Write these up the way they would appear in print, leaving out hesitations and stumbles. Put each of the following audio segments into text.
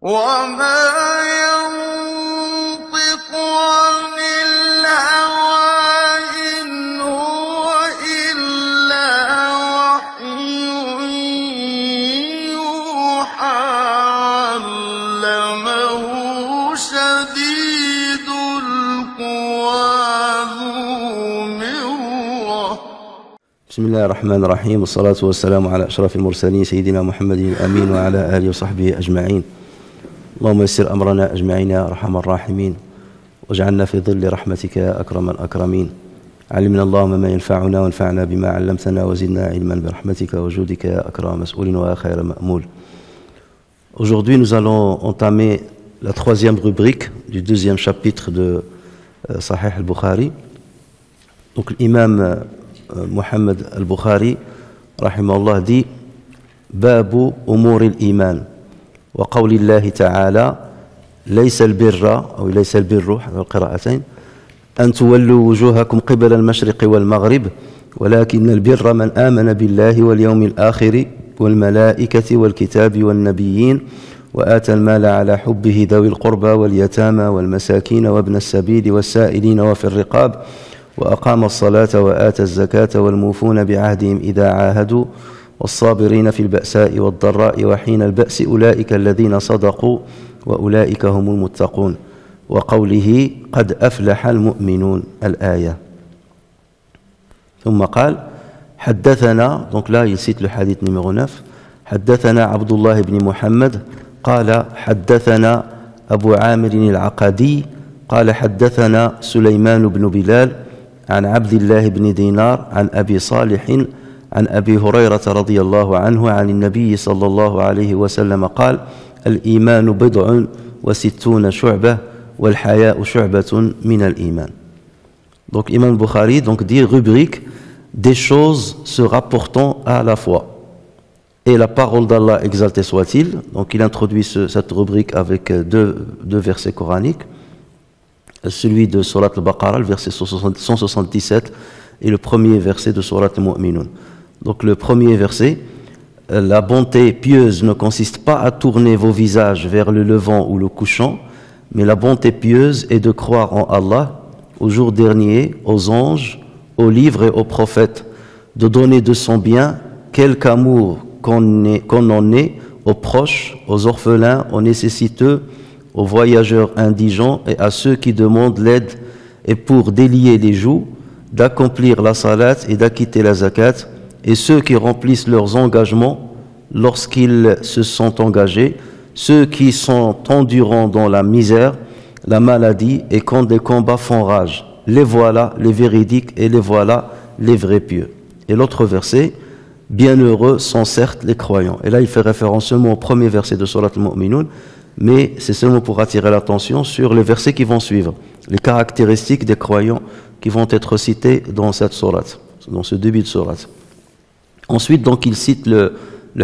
وما ينطق عن الهوى إن هو إلا وحي يوحى علمه شديد القوى ذو مرة. بسم الله الرحمن الرحيم، والصلاة والسلام على أشرف المرسلين سيدنا محمد الأمين وعلى آله وصحبه أجمعين. اللهم يسر أمرنا أجمعين يا أرحم الراحمين، واجعلنا في ظل رحمتك يا أكرم الأكرمين. علمنا اللهم ما ينفعنا وانفعنا بما علمتنا وزدنا علما برحمتك وجودك يا أكرم مسؤول ويا خير مأمول. Aujourd'hui, nous allons entamer la troisième rubrique du deuxième chapitre de Sahih al-Bukhari. Donc l'imam Muhammad al-Bukhari rahimahullah dit Babu umur al-iman wa qawli Allah ta'ala laysa al-birra ou laysa al-birru al-qira'atayn an tuwallu wujuhakum qibala al-mashriq wal-maghrib walakin al-birra man amana billahi wal yawmil akhir wal malaikati wal kitabi wan nabiyyin وآتى المال على حبه ذوي القربى واليتامى والمساكين وابن السبيل والسائلين وفي الرقاب وأقام الصلاة وآتى الزكاة والموفون بعهدهم إذا عاهدوا والصابرين في البأساء والضراء وحين البأس أولئك الذين صدقوا وأولئك هم المتقون وقوله قد أفلح المؤمنون الآية. ثم قال حدثنا، donc là il cite le hadith numéro 9, حدثنا عبد الله بن محمد قال حدثنا أبو عامر العقدي قال حدثنا سليمان بن بلال عن عبد الله بن دينار عن أبي صالح عن أبي هريرة رضي الله عنه عن النبي صلى الله عليه وسلم قال الإيمان بضع وستون شعبة والحياء شعبة من الإيمان. Donc Imam Bukhari dit rubrique des choses se rapportant à la foi et la parole d'Allah exalté soit-il. Donc il introduit cette rubrique avec deux versets coraniques, celui de Surat al-Baqarah, le verset 177, et le premier verset de Surat al-Mu'minun. Donc le premier verset, la bonté pieuse ne consiste pas à tourner vos visages vers le levant ou le couchant, mais la bonté pieuse est de croire en Allah, au jour dernier, aux anges, aux livres et aux prophètes, de donner de son bien quelque amour qu'on en ait aux proches, aux orphelins, aux nécessiteux, aux voyageurs indigents et à ceux qui demandent l'aide, et pour délier les joues, d'accomplir la salat et d'acquitter la zakat, et ceux qui remplissent leurs engagements lorsqu'ils se sont engagés, ceux qui sont endurants dans la misère, la maladie et quand des combats font rage. Les voilà les véridiques et les voilà les vrais pieux. Et l'autre verset, bienheureux sont certes les croyants. Et là il fait référence seulement au premier verset de Surat al-Mu'minun, mais c'est seulement pour attirer l'attention sur les versets qui vont suivre, les caractéristiques des croyants qui vont être cités dans cette sourate, dans ce début de sourate. Ensuite, donc, il cite le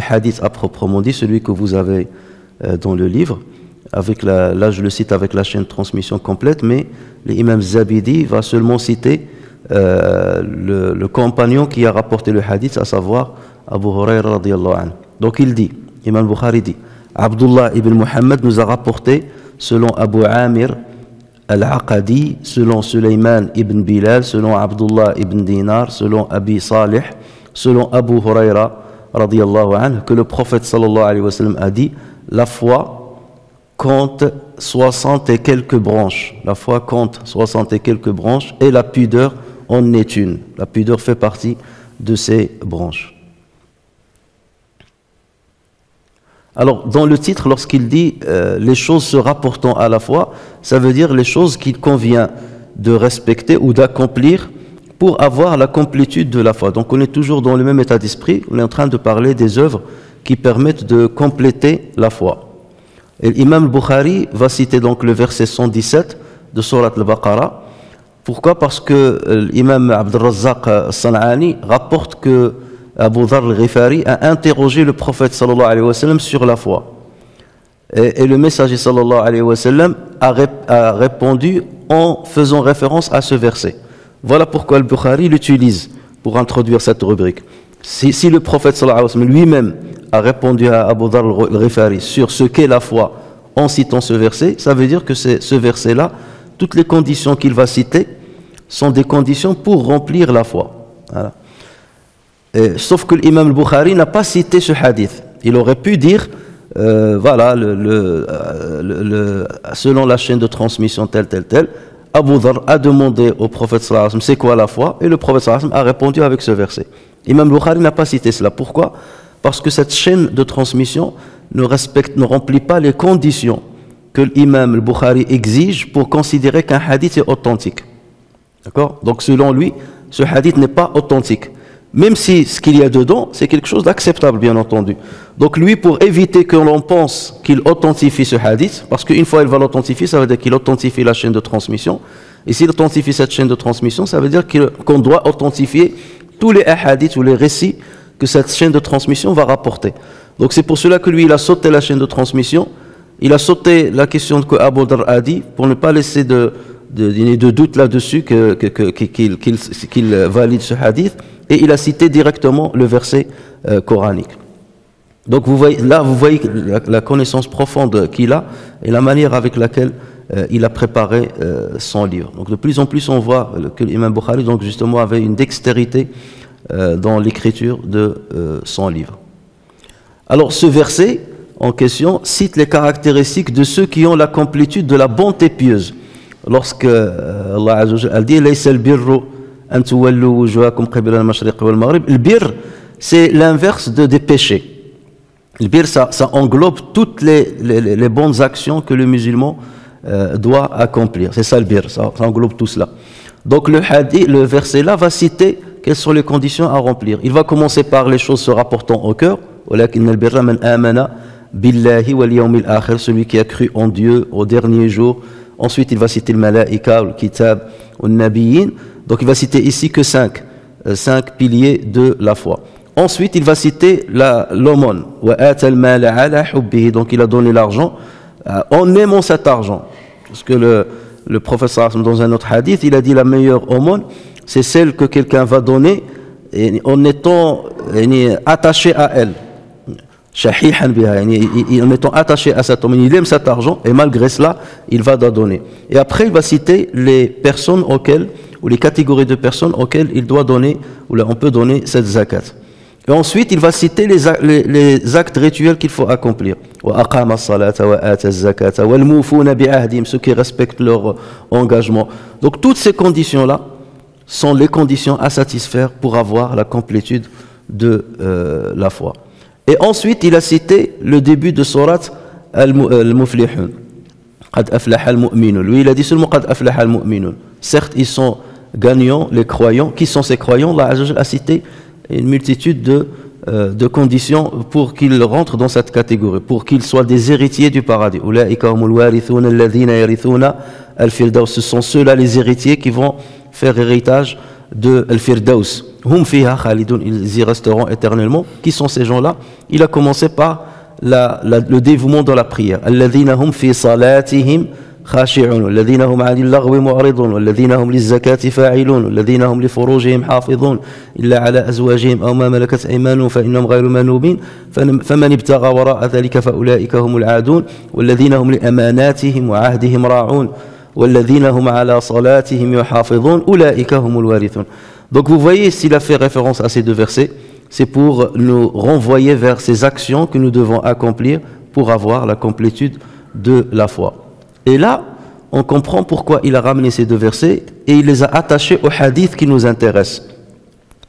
hadith à proprement dit, celui que vous avez dans le livre. Là, je le cite avec la chaîne de transmission complète, mais l'imam Zabidi va seulement citer le compagnon qui a rapporté le hadith, à savoir Abu Hurayra radiyallahu anhu. Donc, il dit, Imam Bukhari dit, Abdullah ibn Muhammad nous a rapporté, selon Abu Amir al-Aqadi, selon Sulayman ibn Bilal, selon Abdullah ibn Dinar, selon Abi Salih, selon Abu Hurayra radiyallahu anhu, que le prophète sallallahu alayhi wa sallam a dit la foi compte 60 et quelques branches. La foi compte 60 et quelques branches et la pudeur en est une. La pudeur fait partie de ces branches. Alors, dans le titre, lorsqu'il dit les choses se rapportant à la foi, ça veut dire les choses qu'il convient de respecter ou d'accomplir pour avoir la complétude de la foi. Donc, on est toujours dans le même état d'esprit. On est en train de parler des œuvres qui permettent de compléter la foi. Et l'imam Bukhari va citer donc le verset 117 de Surat al-Baqarah. Pourquoi? Parce que l'imam Abd al-Razzaq al-San'ani rapporte que Abu Dharr al-Ghifari a interrogé le prophète sallallahu alayhi wa sallam sur la foi. Et le messager sallallahu alayhi wa sallam a répondu en faisant référence à ce verset. Voilà pourquoi al-Bukhari l'utilise pour introduire cette rubrique. Si le prophète sallallahu alayhi wa sallam lui-même a répondu à Abu Dharr al-Ghifari sur ce qu'est la foi en citant ce verset, ça veut dire que ce verset-là, toutes les conditions qu'il va citer sont des conditions pour remplir la foi. Voilà. Sauf que l'imam al-Bukhari n'a pas cité ce hadith. Il aurait pu dire, voilà, selon la chaîne de transmission telle, Abu Dharr a demandé au prophète sallallahu alayhi wa sallam c'est quoi la foi, et le prophète sallallahu alayhi wa sallam a répondu avec ce verset. Imam al-Bukhari n'a pas cité cela. Pourquoi? Parce que cette chaîne de transmission ne remplit pas les conditions que l'imam al-Bukhari exige pour considérer qu'un hadith est authentique. D'accord? Donc selon lui, ce hadith n'est pas authentique. Même si ce qu'il y a dedans, c'est quelque chose d'acceptable, bien entendu. Donc lui, pour éviter que l'on pense qu'il authentifie ce hadith, parce qu'une fois il va l'authentifier, ça veut dire qu'il authentifie la chaîne de transmission. Et s'il authentifie cette chaîne de transmission, ça veut dire qu'on doit authentifier tous les hadiths ou les récits que cette chaîne de transmission va rapporter. Donc c'est pour cela que lui, il a sauté la chaîne de transmission, il a sauté la question que Abu Dharr a dit, pour ne pas laisser de doute là-dessus qu'il valide ce hadith, et il a cité directement le verset coranique. Donc vous voyez la connaissance profonde qu'il a et la manière avec laquelle il a préparé son livre. Donc de plus en plus on voit que l'imam Bukhari donc justement avait une dextérité dans l'écriture de son livre. Alors ce verset en question cite les caractéristiques de ceux qui ont la complétude de la bonté pieuse. Lorsque Allah Azza wa Jalla dit laysa al-birru an tuwallu wujuhakum qibla al-mashriq wal maghrib, le birr c'est l'inverse des péchés. Le birr ça englobe toutes les bonnes actions que le musulman doit accomplir. C'est ça le birr, ça englobe tout cela. Donc le verset là va citer quelles sont les conditions à remplir. Il va commencer par les choses se rapportant au cœur. Walakin al-birra man amana billahi wal yawmil akhir, celui qui a cru en Dieu au dernier jour. Ensuite, il va citer le malaïka, le kitab, le nabiyyin. Donc, il va citer ici que cinq piliers de la foi. Ensuite, il va citer l'aumône. Donc, il a donné l'argent en aimant cet argent. Parce que le prophète dans un autre hadith, il a dit la meilleure aumône, c'est celle que quelqu'un va donner en étant attaché à elle. En étant attaché à cet homme, il aime cet argent et malgré cela, il va donner. Et après, il va citer les personnes auxquelles, ou les catégories de personnes auxquelles il doit donner, ou là, on peut donner cette zakat. Et ensuite, il va citer les actes rituels qu'il faut accomplir. Ceux qui respectent leur engagement. Donc, toutes ces conditions-là sont les conditions à satisfaire pour avoir la complétude de la foi. Et ensuite, il a cité le début de Surat Al-Muflihun. Qad aflaha al-mu'minun. Lui, il a dit seulement Qad aflaha al-mu'minun. Certes, ils sont gagnants, les croyants. Qui sont ces croyants? Allah Azza wa Jalla a cité une multitude de conditions pour qu'ils rentrent dans cette catégorie, pour qu'ils soient des héritiers du paradis. Ulaika humul warithuna alladhina yarithuna al-firdaus. Ce sont ceux-là les héritiers qui vont faire héritage de al-firdaus. Hum fiha khalidun, ils y resteront éternellement. Qui sont ces gens-là? Il a commencé par le dévouement dans la prière. Alladhina hum fi salatihim khashi'un, alladhina hum 'anil laghwi mu'ridun, alladhina hum liz-zakati fa'ilun, alladhina hum li furujihim hafidhun illa 'ala azwajihim aw ma malakat aymanuhum fa innahum ghayru manubin faman ibtagha wara'a dhalika fa ulaika humul 'adun walladhina hum li amanatihim wa 'ahdihim ra'un walladhina hum 'ala salatihim yuhafidhun ulaika humul warithun. Donc vous voyez, s'il a fait référence à ces deux versets, c'est pour nous renvoyer vers ces actions que nous devons accomplir pour avoir la complétude de la foi. Et là, on comprend pourquoi il a ramené ces deux versets et il les a attachés au hadith qui nous intéresse.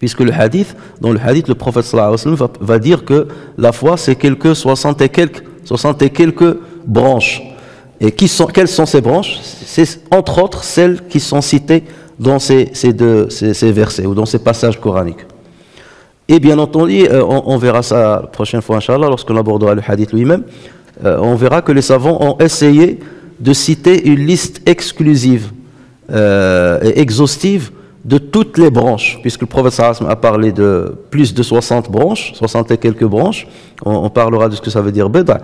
Puisque dans le hadith, le prophète sallallahu alayhi wa sallam va dire que la foi, c'est 60 et quelques branches. Et quelles sont ces branches? C'est entre autres celles qui sont citées dans ces versets ou dans ces passages coraniques. Et bien entendu, on verra ça la prochaine fois, Inch'Allah, lorsqu'on abordera le hadith lui-même, on verra que les savants ont essayé de citer une liste exclusive et exhaustive de toutes les branches, puisque le prophète sallallahu alayhi wa sallam a parlé de plus de 60 branches, 60 et quelques branches, on parlera de ce que ça veut dire bid'a.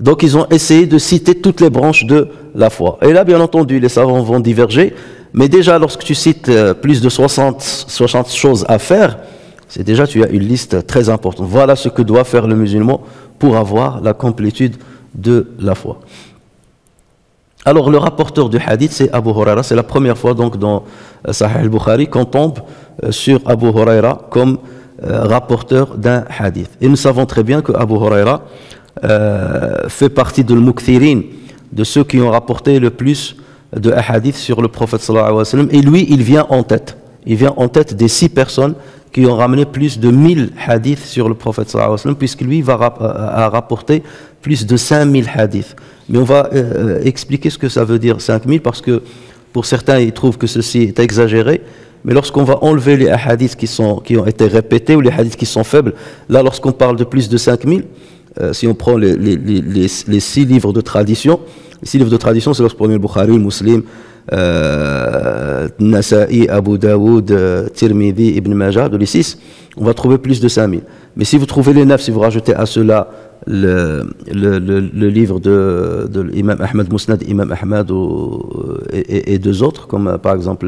Donc ils ont essayé de citer toutes les branches de la foi. Et là, bien entendu, les savants vont diverger, mais déjà lorsque tu cites plus de 60 choses à faire, c'est déjà tu as une liste très importante. Voilà ce que doit faire le musulman pour avoir la complétude de la foi. Alors le rapporteur du hadith c'est Abu Huraira, c'est la première fois donc dans Sahih al-Bukhari qu'on tombe sur Abu Huraira comme rapporteur d'un hadith. Et nous savons très bien que Abu Huraira fait partie de l'mukthirin, de ceux qui ont rapporté le plus de hadith sur le prophète sallallahu alayhi wa sallam, et lui il vient en tête. Il vient en tête des 6 personnes qui ont ramené plus de 1000 hadiths sur le prophète sallallahu alayhi wa sallam, puisque lui a rapporté plus de 5000 hadiths. Mais on va expliquer ce que ça veut dire 5000, parce que pour certains ils trouvent que ceci est exagéré, mais lorsqu'on va enlever les hadiths qui ont été répétés ou les hadiths qui sont faibles, là lorsqu'on parle de plus de 5000, si on prend les 6 livres de tradition, les 6 livres de tradition c'est lorsqu'on prend le Bukhari, Muslim, Nasa'i, Abu Daoud, Tirmidhi, Ibn Majah, de les 6, on va trouver plus de 5000. Mais si vous trouvez les 9, si vous rajoutez à cela le livre de l'imam Ahmad, Musnad, Imam Ahmad et 2 autres, comme par exemple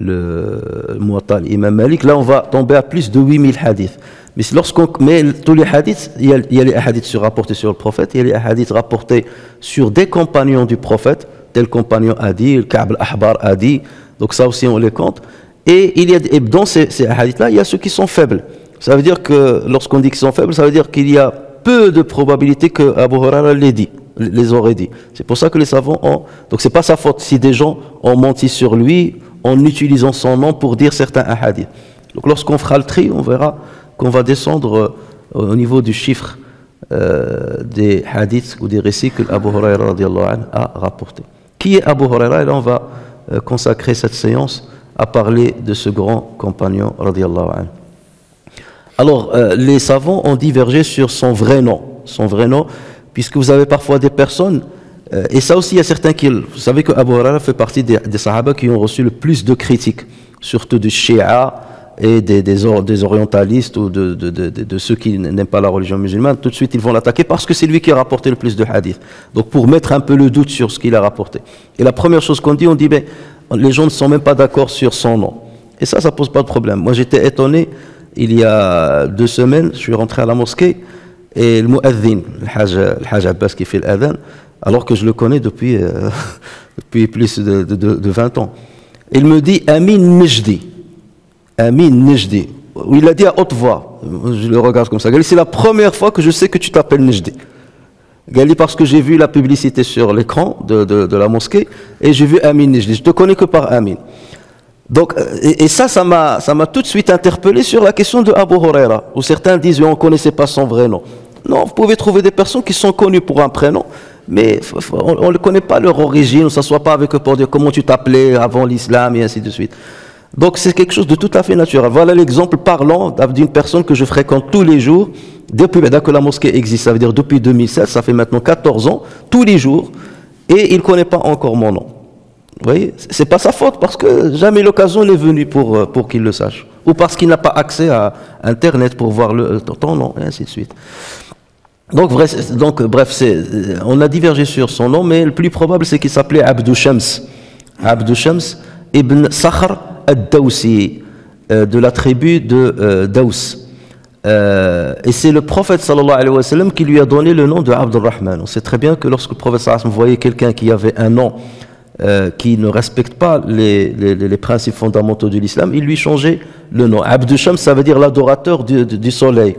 le Muwatta, Imam Malik, là on va tomber à plus de 8000 hadiths. Mais lorsqu'on met tous les hadiths, il y a les hadiths rapportés sur le prophète, il y a les hadiths rapportés sur des compagnons du prophète, tel compagnon a dit, le Ka'b al-Ahbar a dit, donc ça aussi on les compte. Et dans ces hadiths-là, il y a ceux qui sont faibles. Ça veut dire que lorsqu'on dit qu'ils sont faibles, ça veut dire qu'il y a peu de probabilité que Abu Huraira les aurait dit. C'est pour ça que les savants ont... Donc c'est pas sa faute si des gens ont menti sur lui en utilisant son nom pour dire certains hadiths. Donc lorsqu'on fera le tri, on verra qu'on va descendre au niveau du chiffre des hadiths ou des récits que Abu Huraira radiallahu anhu a rapporté. Qui est Abu Huraira? Et là on va consacrer cette séance à parler de ce grand compagnon radiallahu anhu. Alors les savants ont divergé sur son vrai nom, puisque vous avez parfois des personnes, et ça aussi il y a certains qui... Vous savez que Abu Huraira fait partie des sahaba qui ont reçu le plus de critiques, surtout du Shia et des orientalistes ou de ceux qui n'aiment pas la religion musulmane. Tout de suite ils vont l'attaquer parce que c'est lui qui a rapporté le plus de hadiths. Donc pour mettre un peu le doute sur ce qu'il a rapporté. Et la première chose qu'on dit, on dit ben, les gens ne sont même pas d'accord sur son nom. Et ça pose pas de problème. Moi j'étais étonné, il y a 2 semaines, je suis rentré à la mosquée et le mu'adhin, le Hajj Abbas qui fait l'adhan, alors que je le connais depuis plus de 20 ans. Il me dit Amin Nejdi. Amin Nejdi. Il a dit à haute voix. Je le regarde comme ça. C'est la première fois que je sais que tu t'appelles Nejdi. Parce que j'ai vu la publicité sur l'écran de la mosquée et j'ai vu Amin Nejdi. Je te connais que par Amin. Donc, et ça m'a tout de suite interpellé sur la question de Abu Huraira, où certains disent on ne connaissait pas son vrai nom. Non, vous pouvez trouver des personnes qui sont connues pour un prénom, mais on ne connaît pas leur origine, on ne s'assoit pas avec eux pour dire comment tu t'appelais avant l'islam et ainsi de suite. Donc c'est quelque chose de tout à fait naturel. Voilà l'exemple parlant d'une personne que je fréquente tous les jours, depuis que la mosquée existe, ça veut dire depuis 2007, ça fait maintenant 14 ans, tous les jours, et il ne connaît pas encore mon nom. Vous voyez, c'est pas sa faute parce que jamais l'occasion n'est venue pour qu'il le sache, ou parce qu'il n'a pas accès à Internet pour voir ton nom, et ainsi de suite. Donc bref, on a divergé sur son nom, mais le plus probable c'est qu'il s'appelait Abdou Shams ibn Sakhr ad-Dawsi, de la tribu de Daws. Et c'est le prophète sallallahu alayhi wa sallam qui lui a donné le nom de Abdurrahman. On sait très bien que lorsque le prophète sallallahu alayhi wa sallam voyait quelqu'un qui avait un nom qui ne respecte pas les principes fondamentaux de l'islam, il lui changeait le nom. Abdou Shams, ça veut dire l'adorateur du soleil.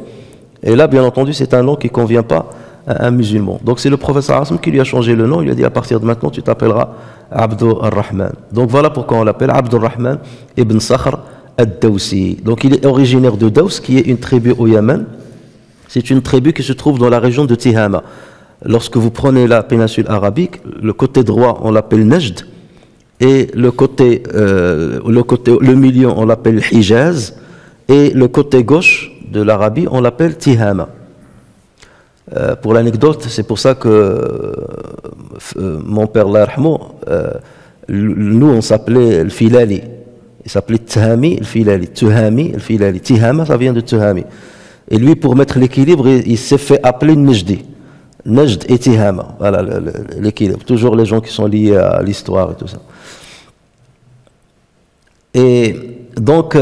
Et là, bien entendu, c'est un nom qui ne convient pas à un musulman. Donc c'est le prophète sallallahu alayhi wa sallam qui lui a changé le nom. Il lui a dit à partir de maintenant, tu t'appelleras Abdurrahman. Donc voilà pourquoi on l'appelle Abdurrahman ibn Sakhr ad-Dawsi. Donc il est originaire de Daws, qui est une tribu au Yémen. C'est une tribu qui se trouve dans la région de Tihama. Lorsque vous prenez la péninsule arabique, le côté droit on l'appelle Najd, et le milieu on l'appelle Hijaz, et le côté gauche de l'Arabie on l'appelle Tihama. Pour l'anecdote, c'est pour ça que mon père l'arhamou, nous on s'appelait le Filali, il s'appelait Tuhami el Filali, Tuhami el Filali, Tihama ça vient de Tuhami, et lui pour mettre l'équilibre il s'est fait appeler Nejdi. Najd et Tihama, voilà l'équilibre. Toujours les gens qui sont liés à l'histoire et tout ça. Et donc,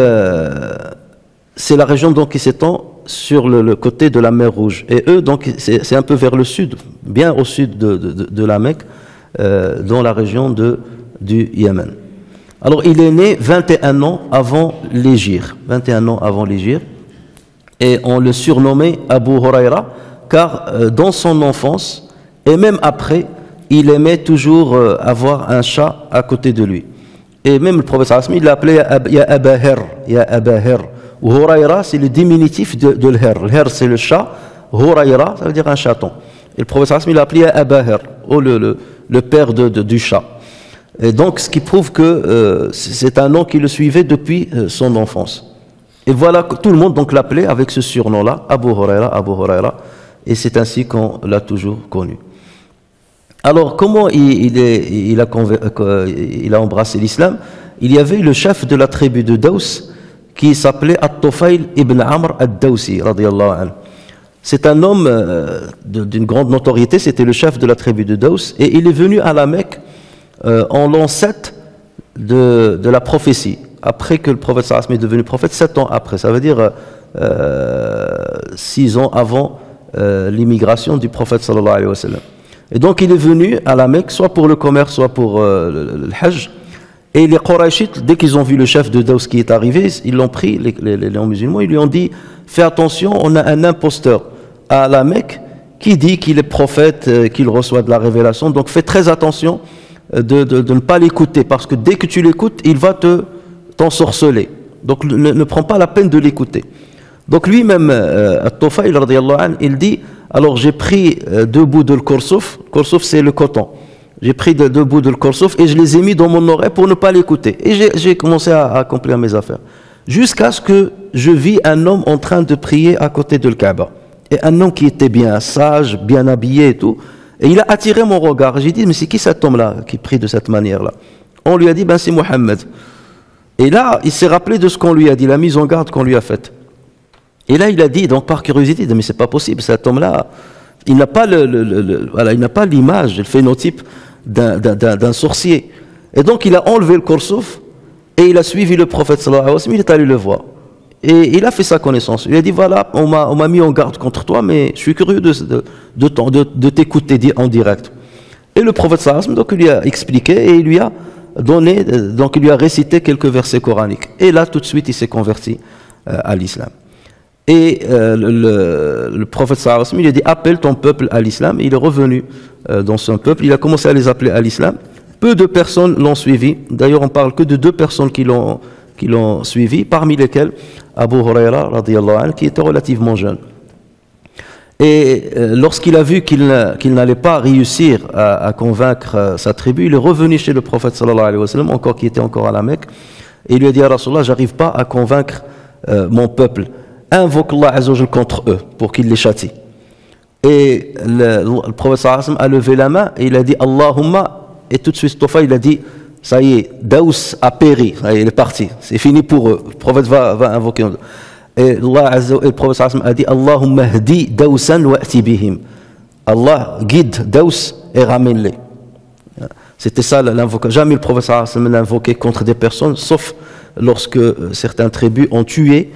c'est la région donc, qui s'étend sur le côté de la mer Rouge. Et eux, donc, c'est un peu vers le sud, bien au sud de la Mecque. dans la région du Yémen. Alors il est né 21 ans avant l'hégire, 21 ans avant l'hégire, et on le surnommait Abu Huraira, car dans son enfance, et même après, il aimait toujours avoir un chat à côté de lui. Et même le prophète sallallahu alayhi wa sallam, il l'appelait Ya Abaher, Ya Abaher. Huraira, c'est le diminutif de l'her. L'her, c'est le chat. Huraira, ça veut dire un chaton. Et le prophète sallallahu alayhi wa sallam, il l'appelait Abaher, le père du chat. Et donc, ce qui prouve que c'est un nom qui le suivait depuis son enfance. Et voilà que tout le monde donc l'appelait avec ce surnom-là, Abu Huraira, Abu Huraira. Et c'est ainsi qu'on l'a toujours connu. Alors, comment il a embrassé l'islam? Il y avait le chef de la tribu de Daws qui s'appelait At-Tufayl ibn Amr ad-Dawsi, radiyallahu anhu. C'est un homme d'une grande notoriété, c'était le chef de la tribu de Daws, et il est venu à la Mecque en l'an 7 de la prophétie, après que le prophète sallallahu alayhi wa sallam est devenu prophète, 7 ans après, ça veut dire 6 ans avant l'immigration du prophète sallallahu alayhi wa sallam. Et donc il est venu à la Mecque, soit pour le commerce, soit pour le Hajj. Et les Qurayshites, dès qu'ils ont vu le chef de Daws qui est arrivé, ils l'ont pris, les non-musulmans, ils lui ont dit « Fais attention, on a un imposteur à la Mecque qui dit qu'il est prophète, qu'il reçoit de la révélation. Donc fais très attention de ne pas l'écouter, parce que dès que tu l'écoutes, il va t'ensorceler. Donc ne prends pas la peine de l'écouter. » Donc lui-même, At-Tufayl, il dit « Alors j'ai pris 2 bouts de l'korsouf. Korsouf, c'est le coton. J'ai pris 2 bouts de l'korsouf et je les ai mis dans mon oreille pour ne pas l'écouter. Et j'ai commencé à accomplir mes affaires. Jusqu'à ce que je vis un homme en train de prier à côté de l'Kaaba. Et un homme qui était bien sage, bien habillé et tout. Et il a attiré mon regard. J'ai dit, mais c'est qui cet homme-là qui prie de cette manière-là? On lui a dit, ben c'est Mohammed. Et là, il s'est rappelé de ce qu'on lui a dit, la mise en garde qu'on lui a faite. Et là, il a dit, donc par curiosité, mais c'est pas possible, cet homme-là, il n'a pas voilà, il n'a pas l'image, le phénotype d'un sorcier. Et donc, il a enlevé le korsouf et il a suivi le prophète sallallahu alayhi wa sallam, il est allé le voir. Et il a fait sa connaissance. Il a dit, voilà, on m'a mis en garde contre toi, mais je suis curieux de t'écouter en direct. Et le prophète sallallahu alayhi wa sallam, donc, il lui a expliqué et il lui a donné, donc il lui a récité quelques versets coraniques. Et là, tout de suite, il s'est converti à l'islam. Et le prophète sallallahu alayhi wa sallam, il a dit, appelle ton peuple à l'islam. Il est revenu dans son peuple, il a commencé à les appeler à l'islam. Peu de personnes l'ont suivi. D'ailleurs, on parle que de 2 personnes qui l'ont suivi, parmi lesquelles Abu Huraira, radiyallahu anhu, qui était relativement jeune. Et lorsqu'il a vu qu'il n'allait pas réussir à convaincre sa tribu, il est revenu chez le prophète sallallahu alayhi wa sallam, qui était encore à la Mecque, et il lui a dit, à Rasulallah, j'arrive pas à convaincre mon peuple. Invoque Allah Azza wa Jal contre eux pour qu'il les châtie. Et le prophète sallallahu alayhi wa sallam a levé la main et il a dit Allahumma, et tout de suite Tofa il a dit ça y est, Daous a péri, ça y est, il est parti, c'est fini pour eux. Le prophète va invoquer. Et Allah Azza wa Jal, le prophète sallallahu alayhi wa sallam a dit Allahumma hdi Daousan wa ati bihim. Allah guide Daous et ramène-les. C'était ça l'invocation. Jamais le prophète sallallahu alayhi wa sallam n'a invoqué contre des personnes, sauf lorsque certaines tribus ont tué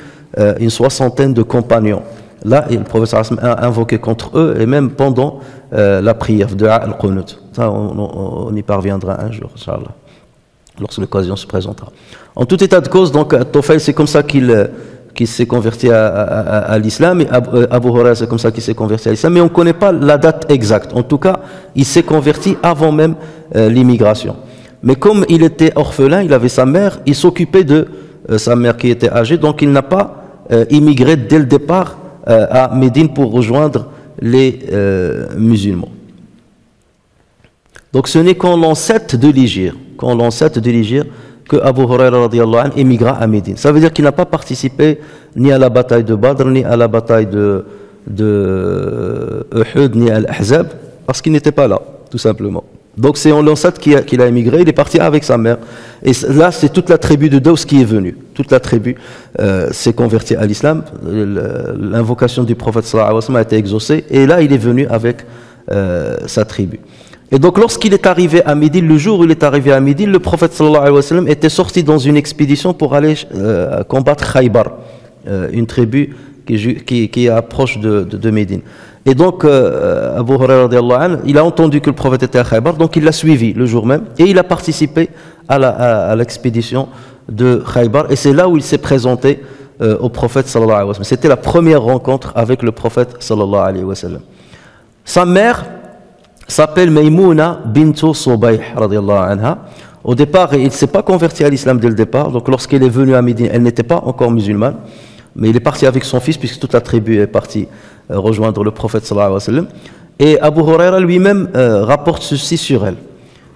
une 60aine de compagnons. Là, le prophète a invoqué contre eux, et même pendant la prière de Al-Qunut. Ça, on y parviendra un jour, Inch'Allah, lorsque l'occasion se présentera. En tout état de cause, donc, Tufayl, c'est comme ça qu'il s'est converti à l'islam, et Abu Huraira, c'est comme ça qu'il s'est converti à l'islam, mais on ne connaît pas la date exacte. En tout cas, il s'est converti avant même l'immigration. Mais comme il était orphelin, il avait sa mère, il s'occupait de sa mère qui était âgée, donc il n'a pas immigré dès le départ à Médine pour rejoindre les musulmans. Donc ce n'est qu'en l'an 7 de l'Hégire, que Abu Huraira radiyallahu anhu émigra à Médine. Ça veut dire qu'il n'a pas participé ni à la bataille de Badr, ni à la bataille de Uhud, ni à l'Ahzab, parce qu'il n'était pas là, tout simplement. Donc c'est en l'an 7 qu'il a émigré, il est parti avec sa mère. Et là, c'est toute la tribu de Daous qui est venue. Toute la tribu s'est convertie à l'islam. L'invocation du prophète sallallahu alayhi wa sallam a été exaucée. Et là, il est venu avec sa tribu. Et donc lorsqu'il est arrivé à Médine, le jour où il est arrivé à Médine, le prophète sallallahu alayhi wa sallam était sorti dans une expédition pour aller combattre Khaybar, une tribu qui est proche de Médine. Et donc, Abu Huraira radiallahu anhu, il a entendu que le prophète était à Khaybar, donc il l'a suivi le jour même, et il a participé à l'expédition de Khaybar, et c'est là où il s'est présenté au prophète sallallahu alayhi wa sallam. C'était la première rencontre avec le prophète sallallahu alayhi wa sallam. Sa mère s'appelle Maymouna bintu Subayh radiallahu anha. Au départ, il ne s'est pas converti à l'islam dès le départ, donc lorsqu'elle est venue à Médine, elle n'était pas encore musulmane, mais il est parti avec son fils, puisque toute la tribu est partie rejoindre le prophète sallallahu alayhi wa sallam. Et Abu Huraira lui-même rapporte ceci sur elle.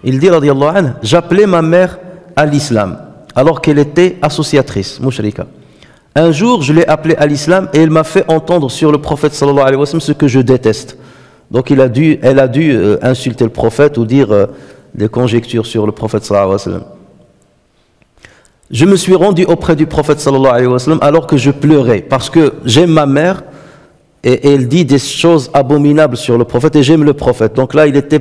Il dit radiallahu anhu, j'appelais ma mère à l'islam alors qu'elle était associatrice, mushrika. Un jour, je l'ai appelée à l'islam et elle m'a fait entendre sur le prophète sallallahu alayhi wa sallam ce que je déteste. Donc elle a dû insulter le prophète ou dire des conjectures sur le prophète sallallahu alayhi wa sallam. Je me suis rendu auprès du prophète sallallahu alayhi wa sallam alors que je pleurais parce que j'aime ma mère et elle dit des choses abominables sur le prophète et j'aime le prophète. Donc là, il était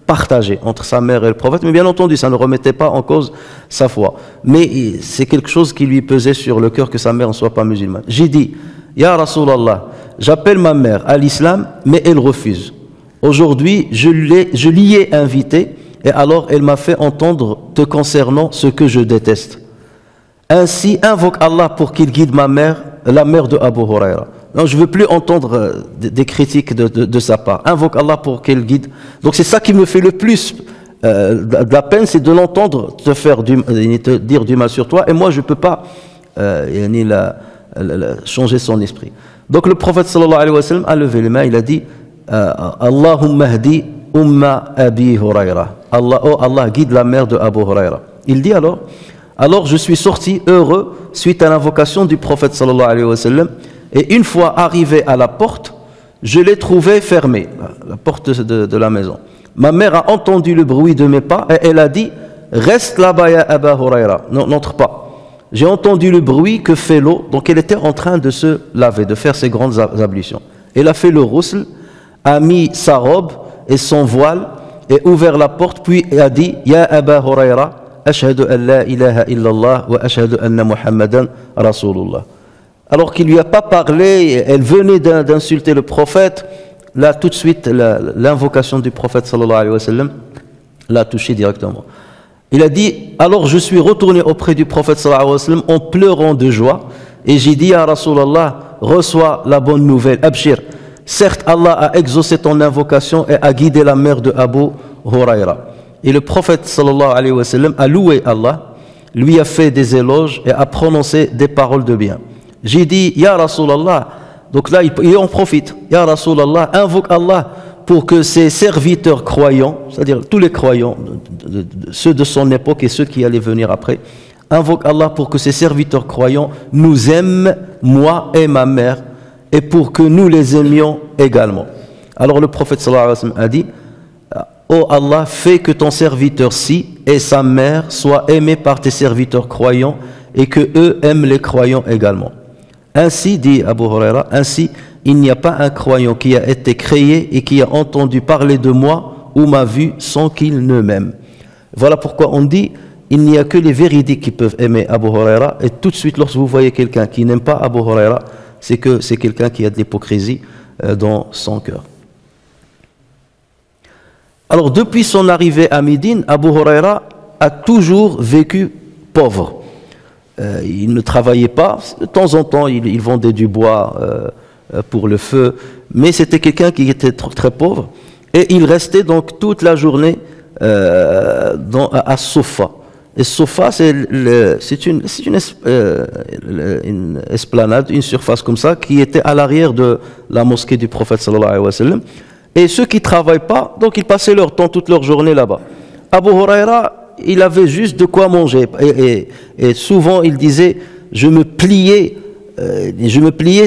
partagé entre sa mère et le prophète, mais bien entendu, ça ne remettait pas en cause sa foi. Mais c'est quelque chose qui lui pesait sur le cœur que sa mère ne soit pas musulmane. J'ai dit, Ya Rasulallah, j'appelle ma mère à l'islam, mais elle refuse. Aujourd'hui, je l'y ai invitée et alors elle m'a fait entendre te concernant ce que je déteste. Ainsi, invoque Allah pour qu'il guide ma mère, la mère de Abu Huraira. Non, je ne veux plus entendre des critiques de sa part. Invoque Allah pour qu'elle guide. Donc c'est ça qui me fait le plus de la peine, c'est de l'entendre te dire du mal sur toi. Et moi, je ne peux pas changer son esprit. Donc le prophète sallallahu alayhi wa sallam a levé les mains, il a dit Allahumma hdi umma Abi Huraira. Allah guide la mère de Abu Huraira. Il dit alors je suis sorti heureux suite à l'invocation du prophète sallallahu alayhi wa sallam. Et une fois arrivé à la porte, je l'ai trouvée fermée, la porte de la maison. Ma mère a entendu le bruit de mes pas et elle a dit « Reste là-bas, ya Aba Huraira, n'entre pas. » J'ai entendu le bruit que fait l'eau, donc elle était en train de se laver, de faire ses grandes ablutions. Elle a fait le ghusl, a mis sa robe et son voile et ouvert la porte, puis a dit « Ya Aba Huraira, ashhadu an la ilaha illallah wa ashhadu anna Muhammadan Rasulullah. » Alors qu'il ne lui a pas parlé, elle venait d'insulter le prophète, là tout de suite l'invocation du prophète sallallahu alayhi wa sallam l'a touché directement. Il a dit, alors je suis retourné auprès du prophète sallallahu alayhi wa sallam en pleurant de joie et j'ai dit à Rasulallah, reçois la bonne nouvelle, Abshir. Certes Allah a exaucé ton invocation et a guidé la mère de Abu Huraira. Et le prophète sallallahu alayhi wa sallam a loué Allah, lui a fait des éloges et a prononcé des paroles de bien. J'ai dit, Ya Rasulallah, donc là il en profite, Ya Rasulallah, invoque Allah pour que ses serviteurs croyants, c'est-à-dire tous les croyants, ceux de son époque et ceux qui allaient venir après, invoque Allah pour que ses serviteurs croyants nous aiment, moi et ma mère, et pour que nous les aimions également. Alors le prophète sallallahu alayhi wa sallam a dit, Oh Allah, fais que ton serviteur-ci et sa mère soient aimés par tes serviteurs croyants et que eux aiment les croyants également. Ainsi, dit Abu Huraira, ainsi, il n'y a pas un croyant qui a été créé et qui a entendu parler de moi ou m'a vu sans qu'il ne m'aime. Voilà pourquoi on dit, il n'y a que les véridiques qui peuvent aimer Abu Huraira, et tout de suite, lorsque vous voyez quelqu'un qui n'aime pas Abu Huraira, c'est que c'est quelqu'un qui a de l'hypocrisie dans son cœur. Alors, depuis son arrivée à Médine, Abu Huraira a toujours vécu pauvre. Il ne travaillait pas, de temps en temps il vendait du bois pour le feu, mais c'était quelqu'un qui était très pauvre et il restait donc toute la journée à Sofa. Et Sofa c'est une esplanade, une surface comme ça qui était à l'arrière de la mosquée du prophète sallallahu alayhi wa sallam. Et ceux qui ne travaillent pas, donc ils passaient leur temps, toute leur journée là-bas. Abu Huraira, il avait juste de quoi manger. Et souvent, il disait, je me pliais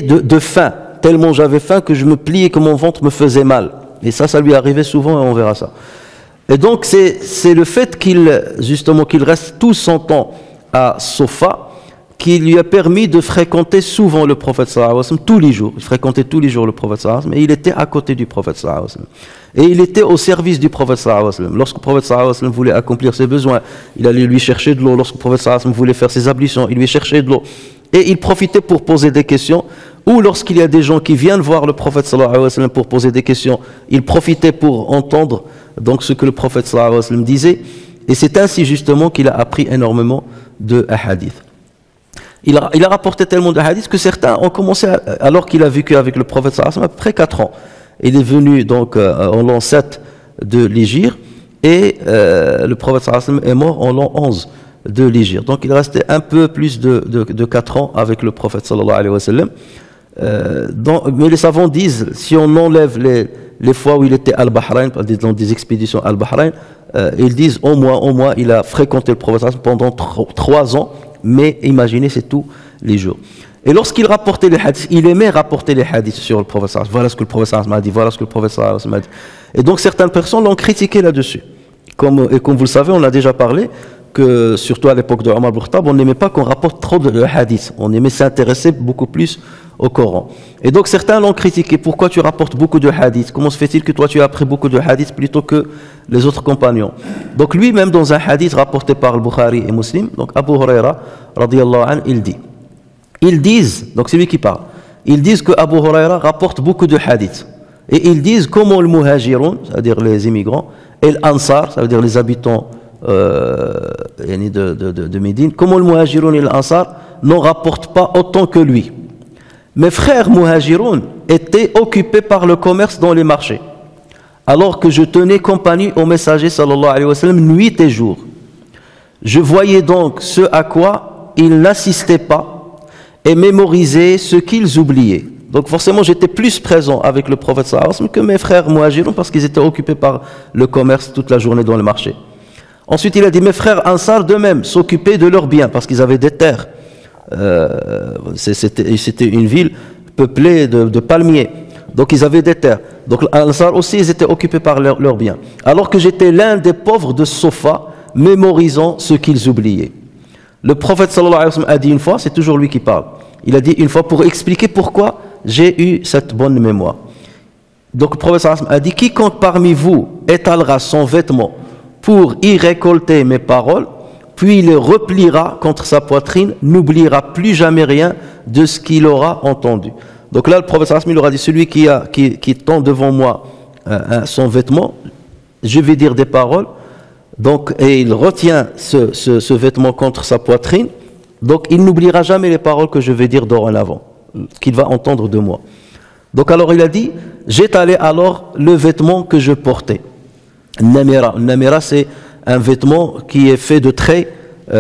de faim. Tellement j'avais faim que je me pliais, que mon ventre me faisait mal. Et ça lui arrivait souvent et on verra ça. Et donc, c'est le fait qu'il reste tout son temps à Sofa qui lui a permis de fréquenter souvent le prophète sallallahu alayhi wa sallam tous les jours. Il fréquentait tous les jours le prophète sallallahu alayhi wa sallam, mais il était à côté du prophète sallallahu alayhi wa sallam. Et il était au service du prophète sallallahu alayhi wa sallam. Lorsque le prophète sallallahu alayhi wa sallam voulait accomplir ses besoins, il allait lui chercher de l'eau. Lorsque le prophète sallallahu alayhi wa sallam voulait faire ses ablutions, il lui cherchait de l'eau. Et il profitait pour poser des questions ou lorsqu'il y a des gens qui viennent voir le prophète sallallahu alayhi wa sallam pour poser des questions, il profitait pour entendre donc ce que le prophète sallallahu alayhi wa sallam disait, et c'est ainsi justement qu'il a appris énormément de hadiths. Il a rapporté tellement de hadiths que certains ont commencé, alors qu'il a vécu avec le prophète sallallahu alayhi wa sallam, après 4 ans. Il est venu donc en l'an 7 de l'Hégire, et le prophète sallallahu alayhi wa sallam est mort en l'an 11 de l'Hégire. Donc il restait un peu plus de 4 ans avec le prophète sallallahu alayhi wa sallam. Mais les savants disent, si on enlève les fois où il était à Al-Bahrain, dans des expéditions à Al-Bahrain, ils disent au moins il a fréquenté le prophète pendant 3 ans, mais imaginez, c'est tous les jours. Et lorsqu'il rapportait les hadiths, il aimait rapporter les hadiths sur le prophète. Voilà ce que le prophète m'a dit, voilà ce que le prophète m'a dit. Et donc certaines personnes l'ont critiqué là-dessus. Comme vous le savez, on a déjà parlé que, surtout à l'époque de Omar ibn Khattab, on n'aimait pas qu'on rapporte trop de hadiths. On aimait s'intéresser beaucoup plus au Coran. Et donc certains l'ont critiqué. Pourquoi tu rapportes beaucoup de hadiths? Comment se fait-il que toi tu as appris beaucoup de hadiths plutôt que les autres compagnons? Donc lui-même, dans un hadith rapporté par le Bukhari et Muslim, donc Abu Huraira, radiyallahu anhu, il dit. Ils disent, donc c'est lui qui parle, ils disent que Abu Huraira rapporte beaucoup de hadiths. Et ils disent comment le muhajirun, c'est-à-dire les immigrants, et l'Ansar, ça veut dire les habitants de Médine, comment le muhajirun et l'Ansar n'en rapportent pas autant que lui. Mes frères muhajirun étaient occupés par le commerce dans les marchés, alors que je tenais compagnie au messager sallallahu alayhi wa sallam nuit et jour. Je voyais donc ce à quoi ils n'assistaient pas et mémorisaient ce qu'ils oubliaient. Donc forcément j'étais plus présent avec le prophète sallallahu alayhi wa sallam que mes frères muhajirun, parce qu'ils étaient occupés par le commerce toute la journée dans le marché. Ensuite il a dit, mes frères ansar de même s'occupaient de leurs biens parce qu'ils avaient des terres. C'était une ville peuplée de palmiers, donc ils avaient des terres. Donc ansar aussi, ils étaient occupés par leurs biens, alors que j'étais l'un des pauvres de Sofa, mémorisant ce qu'ils oubliaient. Le prophète sallallahu alayhi wa sallam a dit une fois, c'est toujours lui qui parle, il a dit une fois pour expliquer pourquoi j'ai eu cette bonne mémoire. Donc le prophète sallallahu alayhi wa sallam a dit, quiconque parmi vous étalera son vêtement pour y récolter mes paroles, puis il les repliera contre sa poitrine, n'oubliera plus jamais rien de ce qu'il aura entendu. Donc là, le prophète sallallahu alayhi wa sallam aura dit, celui qui tend devant moi son vêtement, je vais dire des paroles, donc, et il retient ce vêtement contre sa poitrine, donc il n'oubliera jamais les paroles que je vais dire dorénavant, qu'il va entendre de moi. Donc alors il a dit, j'étalai alors le vêtement que je portais. Namira. Namira, c'est un vêtement qui est fait de traits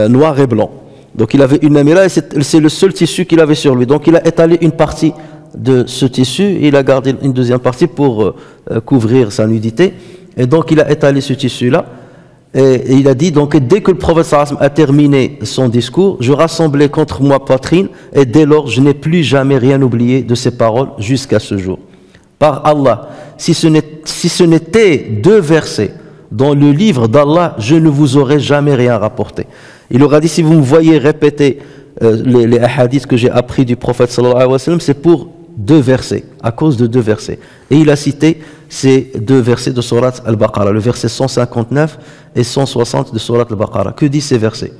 noirs et blancs. Donc il avait une namira et c'est le seul tissu qu'il avait sur lui. Donc il a étalé une partie de ce tissu et il a gardé une deuxième partie pour couvrir sa nudité. Et donc il a étalé ce tissu-là. Et il a dit, donc dès que le prophète sallallahu alayhi wa sallam a terminé son discours, je rassemblai contre moi poitrine et dès lors je n'ai plus jamais rien oublié de ces paroles jusqu'à ce jour. Par Allah, si ce n'était 2 versets dans le livre d'Allah, je ne vous aurais jamais rien rapporté. Il aura dit, si vous me voyez répéter les hadiths que j'ai appris du prophète sallallahu alayhi wa sallam, c'est pour 2 versets, à cause de 2 versets. Et il a cité ces 2 versets de Surat Al-Baqarah, le verset 159 et 160 de Surat Al-Baqarah. Que disent ces versets?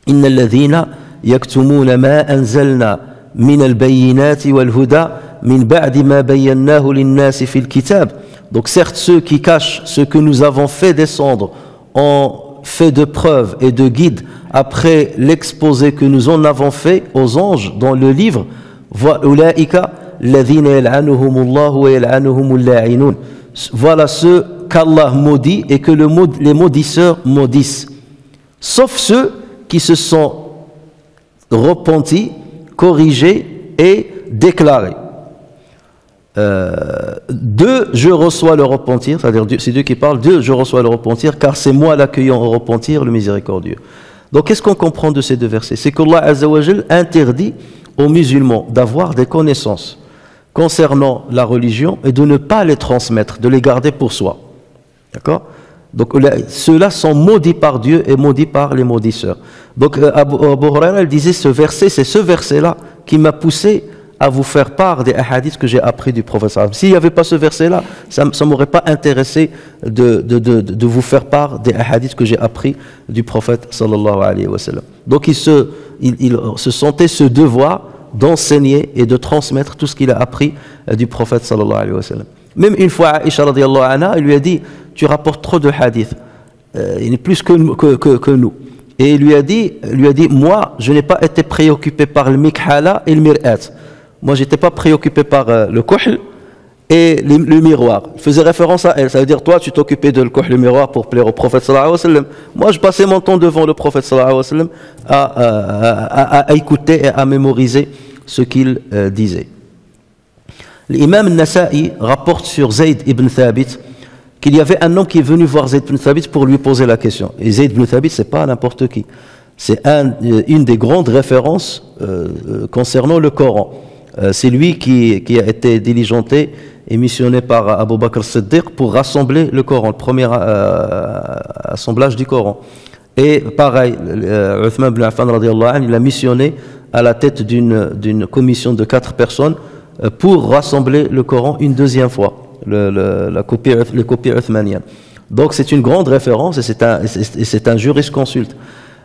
Inna alladhina yaktumuna ma anzalna min al-bayyinati wal-huda min ba'di ma bayyannahu lin-nasi fil kitab. Donc certes, ceux qui cachent ce que nous avons fait descendre en fait de preuves et de guides après l'exposé que nous en avons fait aux anges dans le livre, voilà ceux qu'Allah maudit et que les maudisseurs maudissent, sauf ceux qui se sont repentis, corrigés et déclarés. 2, je reçois le repentir, c'est-à-dire c'est Dieu qui parle, 2, je reçois le repentir, car c'est moi l'accueillant au repentir, le miséricordieux. Donc qu'est-ce qu'on comprend de ces 2 versets? C'est qu'Allah Azza wa Jal interdit aux musulmans d'avoir des connaissances concernant la religion et de ne pas les transmettre, de les garder pour soi. D'accord? Donc ceux-là sont maudits par Dieu et maudits par les maudisseurs. Donc Abu Huraira disait, ce verset, c'est ce verset-là qui m'a poussé à vous faire part des hadiths que j'ai appris du prophète sallallahu alayhi wa sallam. S'il n'y avait pas ce verset-là, ça ne m'aurait pas intéressé de vous faire part des hadiths que j'ai appris du prophète sallallahu alayhi wa sallam. Donc il se sentait ce devoir d'enseigner et de transmettre tout ce qu'il a appris du prophète sallallahu alayhi wa sallam. Même une fois, Aïcha radiallahu anha, il lui a dit, tu rapportes trop de hadiths, il est plus que nous. Et il lui a dit, moi, je n'ai pas été préoccupé par le mikhala et le mir'at. Moi, je n'étais pas préoccupé par le kuhl et le miroir. Il faisait référence à elle. Ça veut dire, toi, tu t'occupais de le kuhl, le miroir pour plaire au prophète sallallahu alayhi wa sallam. Moi, je passais mon temps devant le prophète sallallahu alayhi wa sallam à écouter et à mémoriser ce qu'il disait. L'imam Nasa'i rapporte sur Zayd ibn Thabit qu'il y avait un homme qui est venu voir Zayd ibn Thabit pour lui poser la question. Et Zayd ibn Thabit, c'est pas n'importe qui. C'est une des grandes références concernant le Coran. C'est lui qui a été diligenté et missionné par Abu Bakr Siddiq pour rassembler le Coran, le premier assemblage du Coran. Et pareil, Uthman ibn Affan radiallahu anhu, il a missionné à la tête d'une commission de 4 personnes pour rassembler le Coran une deuxième fois, les copies uthmaniennes. Donc c'est une grande référence et c'est un jurisconsulte.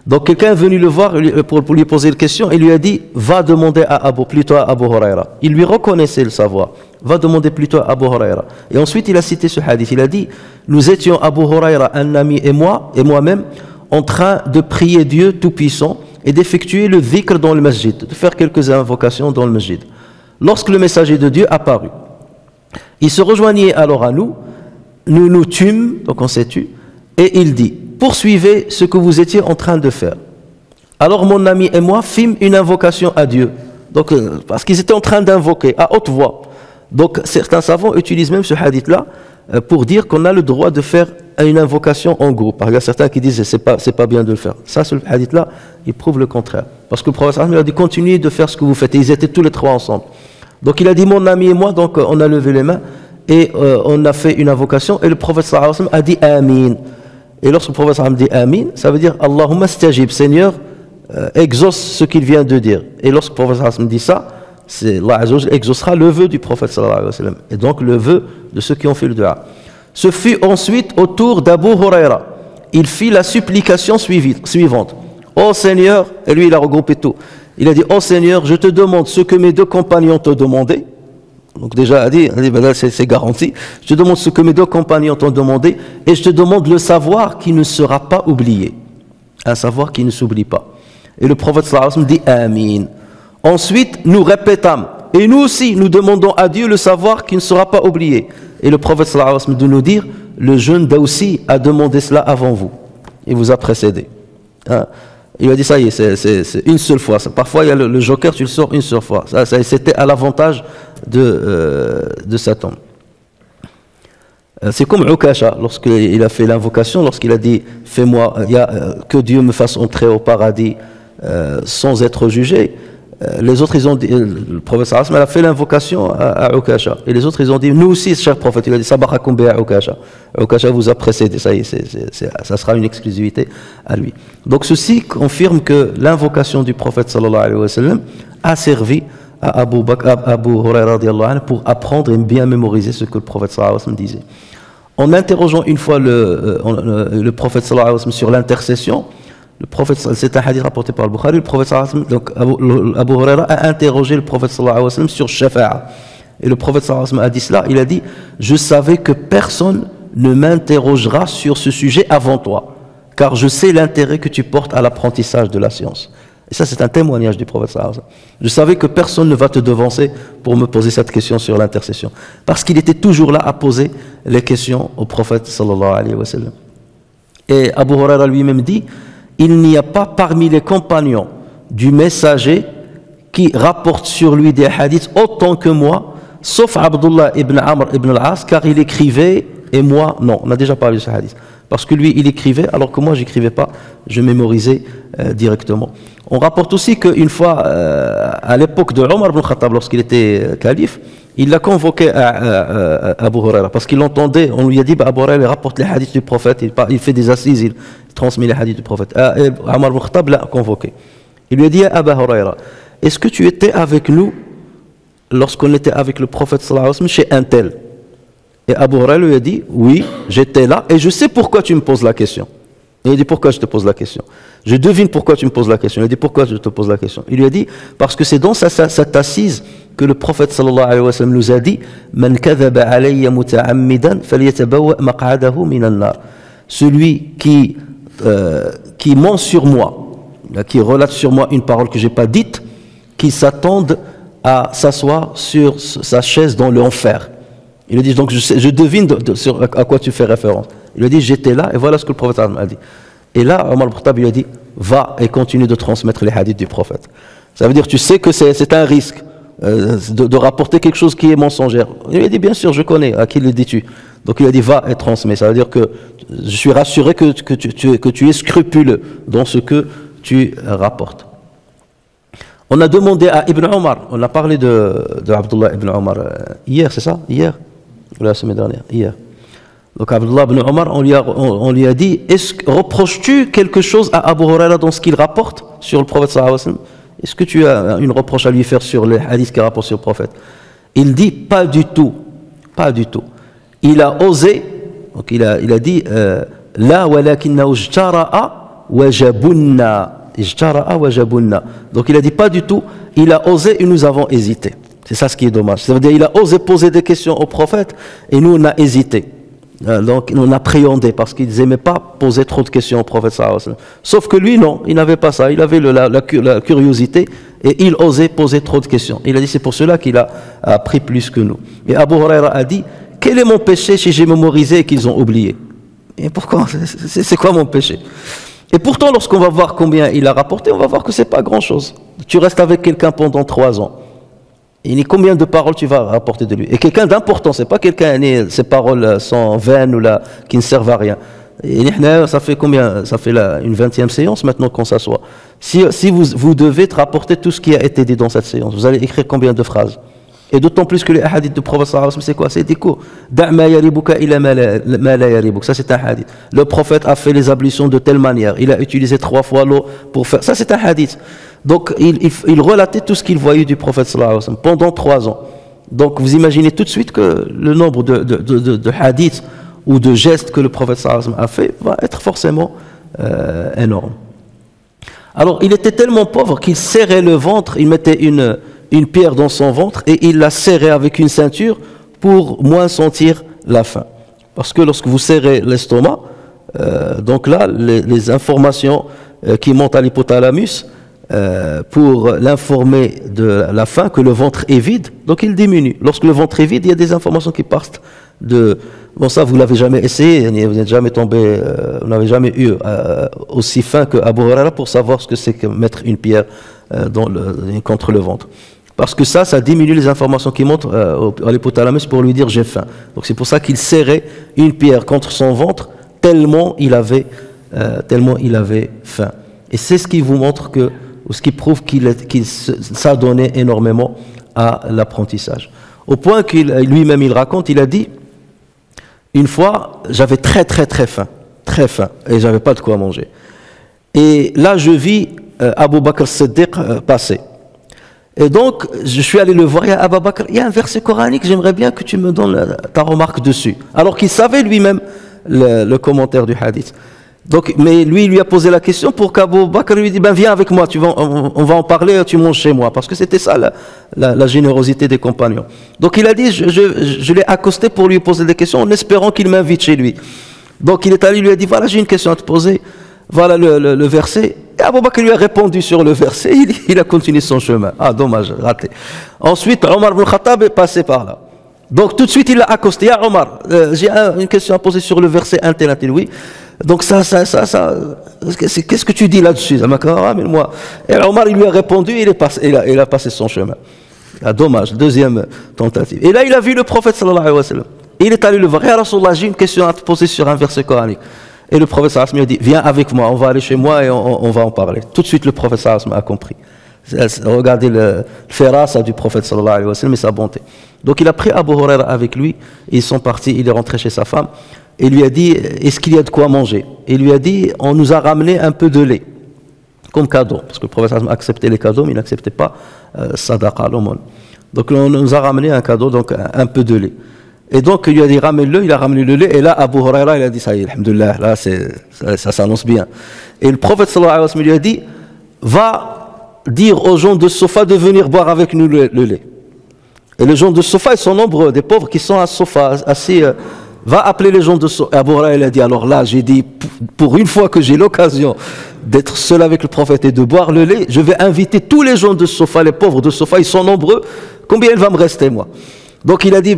Donc quelqu'un est venu le voir pour lui poser une question et lui a dit, va demander plutôt à Abu Huraira. Il lui reconnaissait le savoir. Va demander plutôt à Abu Huraira. Et ensuite il a cité ce hadith. Il a dit, nous étions Abu Huraira, un ami et moi-même, en train de prier Dieu Tout-Puissant et d'effectuer le dhikr dans le masjid, de faire quelques invocations dans le masjid. Lorsque le messager de Dieu apparut, il se rejoignait alors à nous tûmes, donc on s'est tu, et il dit, poursuivez ce que vous étiez en train de faire. Alors mon ami et moi fîmes une invocation à Dieu, donc, parce qu'ils étaient en train d'invoquer à haute voix. Donc certains savants utilisent même ce hadith-là pour dire qu'on a le droit de faire une invocation en groupe. Il y a certains qui disent c'est pas bien de le faire. Ça, ce hadith-là, il prouve le contraire. Parce que le prophète a dit continuez de faire ce que vous faites. Et ils étaient tous les trois ensemble. Donc il a dit mon ami et moi, donc on a levé les mains et on a fait une invocation et le prophète a dit Amin. Et lorsque le prophète dit Amin, ça veut dire Allahumma stajib, Seigneur, exauce ce qu'il vient de dire. Et lorsque le prophète dit ça, Allah exaucera le vœu du prophète sallallahu alayhi wa sallam, et donc le vœu de ceux qui ont fait le dua. Ce fut ensuite au tour d'Abu Huraira. Il fit la supplication suivante. Ô Seigneur, et lui il a regroupé tout. Il a dit, ô Seigneur, je te demande ce que mes 2 compagnons t'ont demandé. Donc déjà, c'est garanti. Je te demande ce que mes 2 compagnons t'ont demandé, et je te demande le savoir qui ne sera pas oublié. Un savoir qui ne s'oublie pas. Et le prophète sallallahu alayhi wa sallam dit Amin. Ensuite, nous répétâmes, et nous aussi, nous demandons à Dieu le savoir qui ne sera pas oublié. Et le prophète sallallahu alayhi wa sallam de nous dire, le jeune Daoussi a demandé cela avant vous. Il vous a précédé. Hein? Il a dit, ça y est, c'est une seule fois. Parfois, il y a le joker, tu le sors une seule fois. C'était à l'avantage de Satan. C'est comme Ukasha, lorsqu'il a fait l'invocation, lorsqu'il a dit, fais-moi, que Dieu me fasse entrer au paradis sans être jugé. Les autres, ils ont dit, le prophète sallallahu alayhi wa sallam a fait l'invocation à Ukasha. Et les autres, ils ont dit, nous aussi, cher prophète, il a dit, Sabarakum bi'a Ukasha. Ukasha vous a précédé, ça y est, ça sera une exclusivité à lui. Donc ceci confirme que l'invocation du prophète sallallahu alayhi wa sallam a servi à Abu Huraira radiallahu anhu pour apprendre et bien mémoriser ce que le prophète sallallahu alayhi wa sallam disait. En interrogeant une fois le prophète sallallahu alayhi wa sallam sur l'intercession, le prophète, c'est un hadith rapporté par le Bukhari, le prophète donc Abu Huraira a interrogé le prophète sallallahu alayhi wa sallam sur Shafa'a. Et le prophète sallallahu alayhi wa sallam a dit cela, il a dit, je savais que personne ne m'interrogera sur ce sujet avant toi, car je sais l'intérêt que tu portes à l'apprentissage de la science. Et ça, c'est un témoignage du prophète sallallahu alayhi wa sallam. Je savais que personne ne va te devancer pour me poser cette question sur l'intercession, parce qu'il était toujours là à poser les questions au prophète sallallahu alayhi wa sallam. Et Abu Huraira lui-même dit, il n'y a pas parmi les compagnons du messager qui rapporte sur lui des hadiths autant que moi, sauf Abdullah ibn Amr ibn al-As, car il écrivait et moi non. On a déjà parlé de ce hadith. Parce que lui, il écrivait, alors que moi, j'écrivais pas, je mémorisais directement. On rapporte aussi qu'une fois, à l'époque de Omar ibn Khattab, lorsqu'il était calife, il l'a convoqué à Abu Huraira, parce qu'il l'entendait, on lui a dit, Abu Huraira rapporte les hadiths du prophète, il fait des assises, il transmet les hadiths du prophète. Omar ibn Khattab l'a convoqué. Il lui a dit à Abu Huraira, est-ce que tu étais avec nous lorsqu'on était avec le prophète sallallahu alayhi wa sallam chez un tel? Et Abu Huraira lui a dit, oui, j'étais là, et je sais pourquoi tu me poses la question. Et il dit, pourquoi je te pose la question? Je devine pourquoi tu me poses la question. Il a dit, pourquoi je te pose la question? Il lui a dit, parce que c'est dans cette assise que le prophète sallallahu alayhi wa sallam nous a dit, Man kadhaba alayya muta'ammidan falyatabawwa maq'adahu minan nar. Celui qui ment sur moi, qui relate sur moi une parole que j'ai pas dite, qui s'attende à s'asseoir sur sa chaise dans l'enfer. Il a dit, donc je devine à quoi tu fais référence. Il a dit, j'étais là et voilà ce que le prophète a dit. Et là, Omar al-Khattab lui a dit, va et continue de transmettre les hadiths du prophète. Ça veut dire, tu sais que c'est un risque de rapporter quelque chose qui est mensongère. Il lui a dit, bien sûr, je connais, à qui le dis-tu? Donc il a dit, va et transmets. Ça veut dire que je suis rassuré que tu es scrupuleux dans ce que tu rapportes. On a demandé à Ibn Omar, on a parlé de Abdullah ibn Omar hier, c'est ça? Hier? Ou la semaine dernière? Hier. Donc Abdullah ibn Omar, on lui a dit, reproches-tu quelque chose à Abu Huraira dans ce qu'il rapporte sur le prophète sallallahu alayhi wa sallam? Est-ce que tu as une reproche à lui faire sur les hadiths qu'il rapporte sur le prophète? Il dit, pas du tout. Pas du tout. Il a osé, donc il a dit, la walakinnahu ijtara'a wa jabunna. Donc il a dit pas du tout, il a osé et nous avons hésité. C'est ça ce qui est dommage. Ça veut dire il a osé poser des questions au prophète et nous on a hésité. Donc on a appréhendé parce qu'ils n'aimaient pas poser trop de questions au prophète sallallahu alayhi wa sallam. Sauf que lui non, il n'avait pas ça, il avait la curiosité et il osait poser trop de questions. Il a dit c'est pour cela qu'il a appris plus que nous. Et Abu Huraira a dit, quel est mon péché si j'ai mémorisé et qu'ils ont oublié? Et pourquoi? C'est quoi mon péché? Et pourtant, lorsqu'on va voir combien il a rapporté, on va voir que c'est pas grand-chose. Tu restes avec quelqu'un pendant 3 ans. Et combien de paroles tu vas rapporter de lui? Et quelqu'un d'important, c'est pas quelqu'un, ces paroles sans veine ou là, qui ne servent à rien. Et ça fait combien? Ça fait une 20e séance maintenant qu'on s'assoit. Si vous devez te rapporter tout ce qui a été dit dans cette séance, vous allez écrire combien de phrases? Et d'autant plus que les hadiths du prophète sallallahu alayhi wa sallam, c'est quoi? C'est des cours. Da'ma yaribuka ila ma la yaribuk. Ça, c'est un hadith. Le prophète a fait les ablutions de telle manière. Il a utilisé 3 fois l'eau pour faire. Ça, c'est un hadith. Donc, il relatait tout ce qu'il voyait du prophète sallallahu alayhi wa sallam pendant 3 ans. Donc, vous imaginez tout de suite que le nombre de hadiths ou de gestes que le prophète sallallahu alayhi wa sallam a fait va être forcément énorme. Alors, il était tellement pauvre qu'il serrait le ventre, il mettait une pierre dans son ventre et il la serrait avec une ceinture pour moins sentir la faim. Parce que lorsque vous serrez l'estomac, donc là, les informations qui montent à l'hypothalamus pour l'informer de la faim, que le ventre est vide, donc il diminue. Lorsque le ventre est vide, il y a des informations qui partent de... Bon, ça, vous l'avez jamais essayé, vous n'êtes jamais tombé, vous n'avez jamais eu aussi faim que Abu Huraira pour savoir ce que c'est que mettre une pierre contre le ventre. Parce que ça diminue les informations qui montent à l'hypothalamus pour lui dire j'ai faim. Donc c'est pour ça qu'il serrait une pierre contre son ventre tellement il avait faim. Et c'est ce qui vous montre ou ce qui prouve qu'il s'adonnait énormément à l'apprentissage. Au point qu'il lui-même il raconte, il a dit, une fois j'avais très faim, et j'avais pas de quoi manger. Et là je vis Abu Bakr Siddiq passer. Et donc, je suis allé le voir, il y a Abu Bakr, il y a un verset coranique, j'aimerais bien que tu me donnes ta remarque dessus. Alors qu'il savait lui-même le commentaire du hadith. Donc, mais lui a posé la question pour qu'Abu Bakr lui dise, ben viens avec moi, on va en parler, tu manges chez moi. Parce que c'était ça la générosité des compagnons. Donc il a dit, je l'ai accosté pour lui poser des questions en espérant qu'il m'invite chez lui. Donc il est allé, lui a dit, voilà, j'ai une question à te poser. Voilà le verset. Et Abu Bakr lui a répondu sur le verset, il a continué son chemin. Ah, dommage, raté. Ensuite, Omar ibn Khattab est passé par là. Donc tout de suite, il l'a accosté. Ah, Omar, j'ai une question à poser sur le verset intel. Oui. Donc qu'est-ce que tu dis là-dessus? Ramène-moi. Et Omar, il lui a répondu, il a passé son chemin. Ah, dommage, deuxième tentative. Et là, il a vu le prophète sallallahu alayhi wa sallam. Il est allé le voir. Et Rasulallah, j'ai une question à te poser sur un verset coranique. Et le prophète sallallahu alayhi wa sallam a dit, viens avec moi, on va aller chez moi et on va en parler. Tout de suite, le prophète sallallahu alayhi wa sallam a compris. Regardez le ferasa du prophète sallallahu alayhi wa sallam et sa bonté. Donc il a pris Abu Huraira avec lui, ils sont partis, il est rentré chez sa femme, et lui a dit, est-ce qu'il y a de quoi manger? Et il lui a dit, on nous a ramené un peu de lait, comme cadeau, parce que le prophète sallallahu alayhi wa sallam acceptait les cadeaux, mais il n'acceptait pas sadaqa, l'aumône. Donc on nous a ramené un cadeau, donc un peu de lait. Et donc il lui a dit ramène-le, il a ramené le lait, et là Abu Huraira il a dit ça y est, alhamdoulilah, là ça s'annonce bien. Et le prophète sallallahu alayhi wa sallam lui a dit va dire aux gens de Sofa de venir boire avec nous le lait. Et les gens de Sofa ils sont nombreux, des pauvres qui sont à Sofa, assis, va appeler les gens de Sofa. Abu Huraira il a dit alors là j'ai dit pour une fois que j'ai l'occasion d'être seul avec le prophète et de boire le lait, je vais inviter tous les gens de Sofa, les pauvres de Sofa, ils sont nombreux, combien il va me rester moi? Donc il a dit,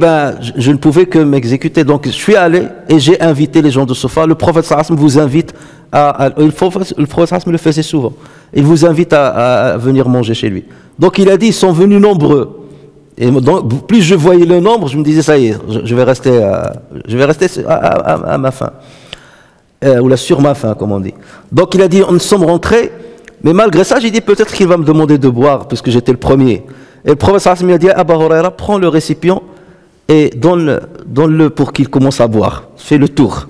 je ne pouvais que m'exécuter. Donc je suis allé et j'ai invité les gens de Sofa. Le prophète sallallahu alayhi wa sallam vous invite le prophète sallallahu alayhi wa sallam le faisait souvent. Il vous invite à venir manger chez lui. Donc il a dit, ils sont venus nombreux. Et donc, plus je voyais le nombre, je me disais, ça y est, je vais rester à ma faim. Ou là, sur ma faim, comme on dit. Donc il a dit, nous sommes rentrés. Mais malgré ça, j'ai dit, peut-être qu'il va me demander de boire, puisque j'étais le premier. Et le prophète sallallahu alayhi wa sallam a dit à Abu Huraira, prends le récipient et donne-le pour qu'il commence à boire. Fais le tour.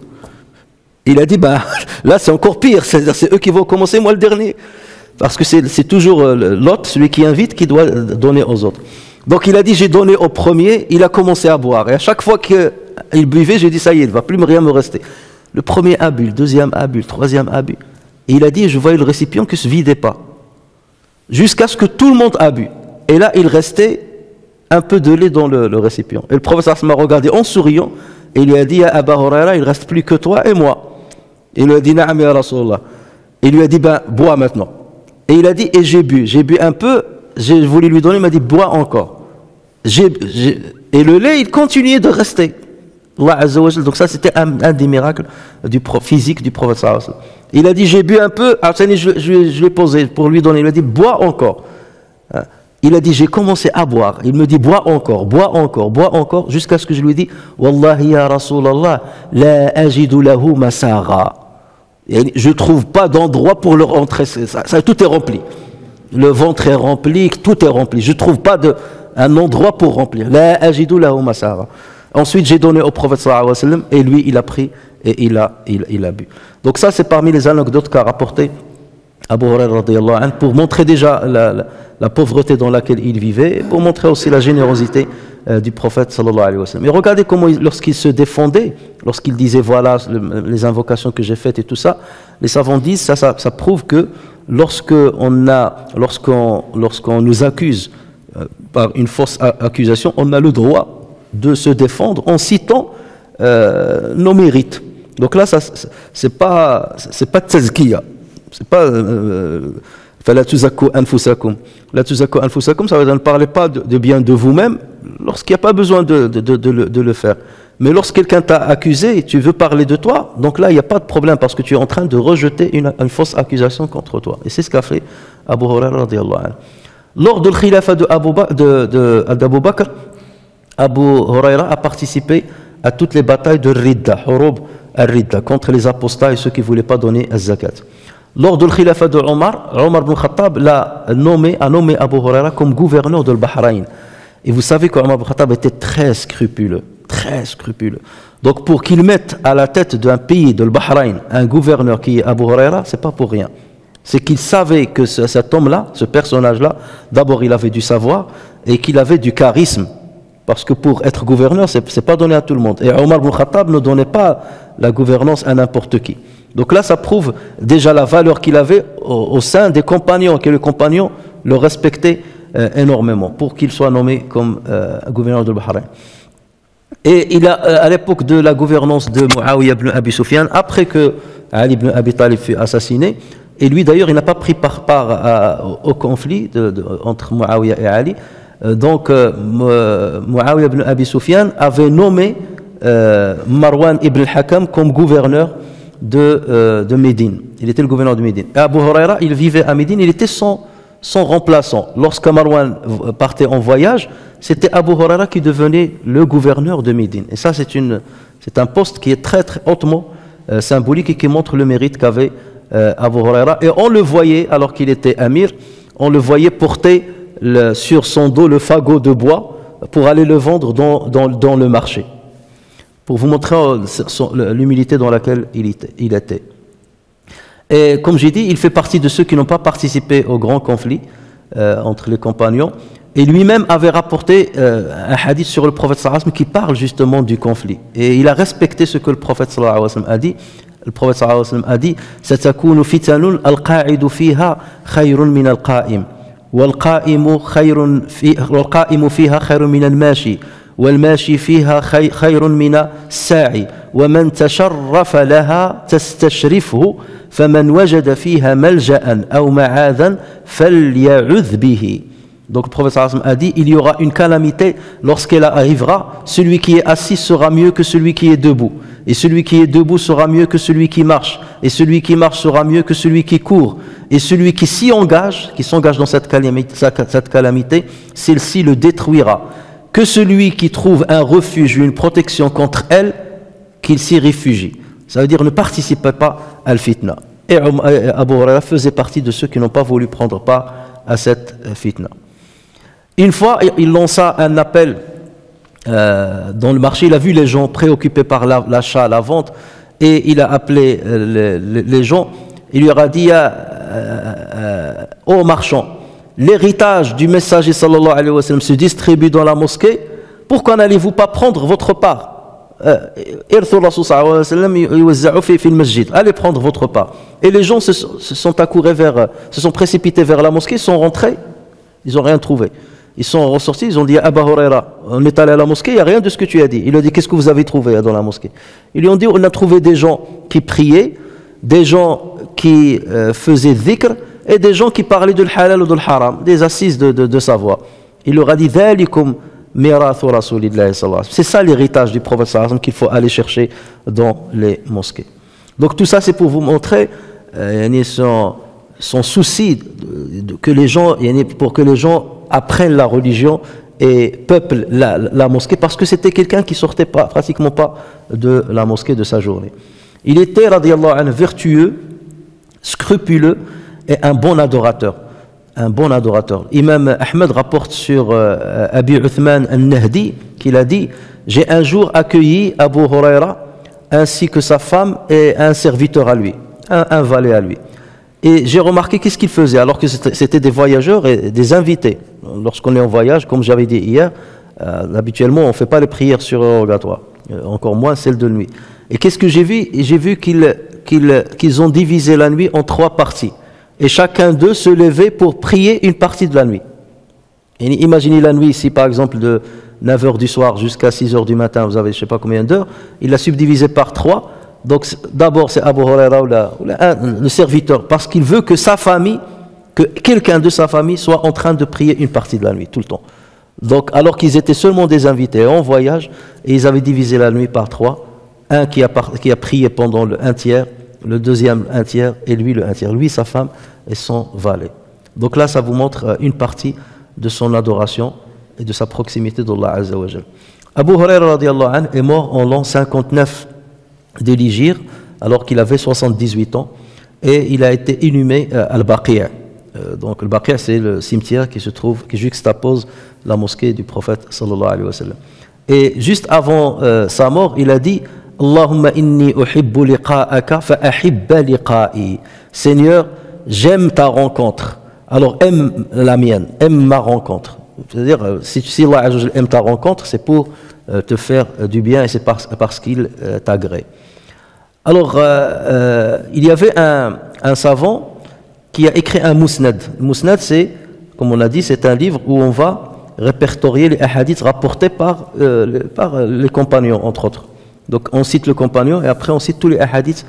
Il a dit, là c'est encore pire, c'est eux qui vont commencer, moi le dernier. Parce que c'est toujours l'autre, celui qui invite, qui doit donner aux autres. Donc il a dit, j'ai donné au premier, il a commencé à boire. Et à chaque fois qu'il buvait, j'ai dit, ça y est, il ne va plus rien me rester. Le premier a bu, le deuxième a bu, le troisième a bu. Et il a dit, je voyais le récipient qui ne se vidait pas. Jusqu'à ce que tout le monde a bu. Et là, il restait un peu de lait dans le récipient. Et le prophète m'a regardé en souriant et il lui a dit à Abu Huraira, il ne reste plus que toi et moi. Et il lui a dit, Na'am ya Rasulallah. Il lui a dit, bois maintenant. Et il a dit, et j'ai bu un peu, j'ai voulu lui donner, il m'a dit, bois encore. Et le lait, il continuait de rester. Allah Azza wa Jal. Donc ça, c'était un des miracles physiques du prophète sallallahu alayhi wa sallam. Il a dit, j'ai bu un peu, je l'ai posé pour lui donner, il m'a dit, bois encore. Il a dit, j'ai commencé à boire. Il me dit, bois encore, jusqu'à ce que je lui ai dit, Wallahi ya Rasulallah, la ajidu lahu masara. Je ne trouve pas d'endroit pour le rentrer. Tout est rempli. Le ventre est rempli, tout est rempli. Je ne trouve pas un endroit pour remplir. La ajidu lahu masara. Ensuite, j'ai donné au prophète sallallahu alayhi wa sallam, et lui, il a pris et il a bu. Donc ça, c'est parmi les anecdotes qu'a rapporté Abu Huraira radiyallahu anhu, pour montrer déjà la pauvreté dans laquelle il vivait, et pour montrer aussi la générosité du prophète sallallahu alayhi wa sallam. Et regardez comment lorsqu'il se défendait, lorsqu'il disait voilà les invocations que j'ai faites et tout ça, les savants disent ça prouve que lorsqu'on nous accuse par une fausse accusation, on a le droit de se défendre en citant nos mérites. Donc là, c'est pas tazkiya. C'est pas فَلَا تُزَكُّوا أَنفُسَكُمْ. La tuzakku anfusakum, ça veut dire ne parlez pas de bien de vous-même lorsqu'il n'y a pas besoin de le faire. Mais lorsque quelqu'un t'a accusé et tu veux parler de toi, donc là il n'y a pas de problème parce que tu es en train de rejeter une fausse accusation contre toi. Et c'est ce qu'a fait Abu Huraira radiyallahu anhu. Lors de l'khilafa d'Abu Bakr, Abu Huraira a participé à toutes les batailles de Ridda, Hurub al-Ridda, contre les apostats et ceux qui ne voulaient pas donner az-zakat. Lors de l'khilafa de Omar ibn Khattab a nommé Abu Huraira comme gouverneur de Bahreïn. Et vous savez qu'Omar ibn Khattab était très scrupuleux. Donc pour qu'il mette à la tête d'un pays, de Bahreïn, un gouverneur qui est Abu Huraira, c'est pas pour rien. C'est qu'il savait que cet homme-là, ce personnage-là, d'abord il avait du savoir et qu'il avait du charisme. Parce que pour être gouverneur, c'est pas donné à tout le monde. Et Omar ibn Khattab ne donnait pas la gouvernance à n'importe qui. Donc là, ça prouve déjà la valeur qu'il avait au sein des compagnons, que les compagnons le respectaient énormément pour qu'il soit nommé comme gouverneur de Bahreïn. Et à l'époque de la gouvernance de Muawiyah ibn Abi Sufyan, après que Ali ibn Abi Talib fut assassiné, et lui d'ailleurs, il n'a pas pris part au conflit entre Muawiyah et Ali. Donc Muawiyah ibn Abi Sufyan avait nommé Marwan ibn al-Hakam comme gouverneur de Médine. Il était le gouverneur de Médine. Et Abu Huraira, il vivait à Médine, il était son remplaçant. Lorsque Marwan partait en voyage, c'était Abu Huraira qui devenait le gouverneur de Médine. Et ça, c'est un poste qui est très très hautement symbolique et qui montre le mérite qu'avait Abu Huraira. Et on le voyait, alors qu'il était amir, on le voyait porter sur son dos le fagot de bois pour aller le vendre dans le marché. Pour vous montrer l'humilité dans laquelle il était. Et comme j'ai dit, il fait partie de ceux qui n'ont pas participé au grand conflit entre les compagnons. Et lui-même avait rapporté un hadith sur le prophète sallallahu alayhi wa sallam qui parle justement du conflit. Et il a respecté ce que le prophète sallallahu alayhi wa sallam a dit. Le prophète sallallahu alayhi wa sallam a dit سَتَكُونُ فِتَنٌ الْقَاعِدُ فِيهَا خَيْرٌ مِنَ الْقَائِمِ والقائم فيها خير من الماشي والماشي فيها خير من الساعي ومن تشرف لها تستشرفه فمن وجد فيها ملجأ أو معاذا فليعذ به. Donc le prophète sallallahu alayhi wa sallam a dit il y aura une calamité lorsqu'elle arrivera, celui qui est assis sera mieux que celui qui est debout, et celui qui est debout sera mieux que celui qui marche, et celui qui marche sera mieux que celui qui court, et celui qui s'engage dans cette calamité, celle-ci le détruira. Que celui qui trouve un refuge ou une protection contre elle, qu'il s'y réfugie. Ça veut dire ne participez pas à al-fitna. Et Abu Huraira faisait partie de ceux qui n'ont pas voulu prendre part à cette fitna. Une fois, il lança un appel dans le marché. Il a vu les gens préoccupés par l'achat, la vente, et il a appelé les gens. Il leur a dit ô marchands, l'héritage du messager sallallahu alayhi wa sallam se distribue dans la mosquée. Pourquoi n'allez-vous pas prendre votre part? Allez prendre votre part. Et les gens se sont précipités vers la mosquée, ils sont rentrés, ils n'ont rien trouvé. Ils sont ressortis, ils ont dit à Abu Huraira, on est allé à la mosquée, il n'y a rien de ce que tu as dit. Il a dit, qu'est-ce que vous avez trouvé dans la mosquée? Ils lui ont dit, on a trouvé des gens qui priaient, des gens qui faisaient dhikr, et des gens qui parlaient de l'halal ou de l'haram, des assises de savoir. Il leur a dit, c'est ça l'héritage du prophète sallallahu alayhi wa sallam qu'il faut aller chercher dans les mosquées. Donc tout ça c'est pour vous montrer son souci que les gens, pour que les gens apprennent la religion et peuplent la mosquée, parce que c'était quelqu'un qui sortait pratiquement pas de la mosquée de sa journée. Il était radiyallahu anhu vertueux, scrupuleux et un bon adorateur. Un bon adorateur. Imam Ahmed rapporte sur Abi Uthman al-Nahdi qu'il a dit j'ai un jour accueilli Abu Huraira ainsi que sa femme et un serviteur à lui, un valet à lui. Et j'ai remarqué qu'est-ce qu'il faisait alors que c'était des voyageurs et des invités. Lorsqu'on est en voyage, comme j'avais dit hier, habituellement on ne fait pas les prières surérogatoires, encore moins celles de nuit. Et qu'est-ce que j'ai vu? J'ai vu qu'ils ont divisé la nuit en 3 parties. Et chacun d'eux se levait pour prier une partie de la nuit. Et imaginez la nuit ici, par exemple, de 9h du soir jusqu'à 6h du matin, vous avez je ne sais pas combien d'heures, il l'a subdivisé par 3. Donc d'abord c'est Abu Huraira le serviteur, parce qu'il veut que sa famille, que quelqu'un de sa famille soit en train de prier une partie de la nuit, tout le temps. Donc alors qu'ils étaient seulement des invités en voyage, et ils avaient divisé la nuit par 3, un qui a prié pendant un tiers, le deuxième un tiers, et lui le un tiers, lui sa femme et son valet. Donc là ça vous montre une partie de son adoration et de sa proximité d'Allah Azza wa Jal. Abu Huraira radiyallahu anhu est mort en l'an 59 de l'Hijr, alors qu'il avait 78 ans, et il a été inhumé à Al-Baqi'. Donc le Baqi' c'est le cimetière qui juxtapose la mosquée du prophète sallallahu alayhi wa sallam. Et juste avant sa mort, il a dit Allahumma inni uhibbu liqa'aka fa ahibba liqa'i. Seigneur, j'aime ta rencontre, alors aime la mienne, aime ma rencontre. C'est-à-dire, si Allah Azza wa Jalla aime ta rencontre, c'est pour te faire du bien, et c'est parce qu'il t'agrée. Alors, il y avait un savant qui a écrit un musnad. Le musnad, c'est, comme on a dit, c'est un livre où on va répertorier les hadiths rapportés par les compagnons, entre autres. Donc on cite le compagnon et après on cite tous les hadiths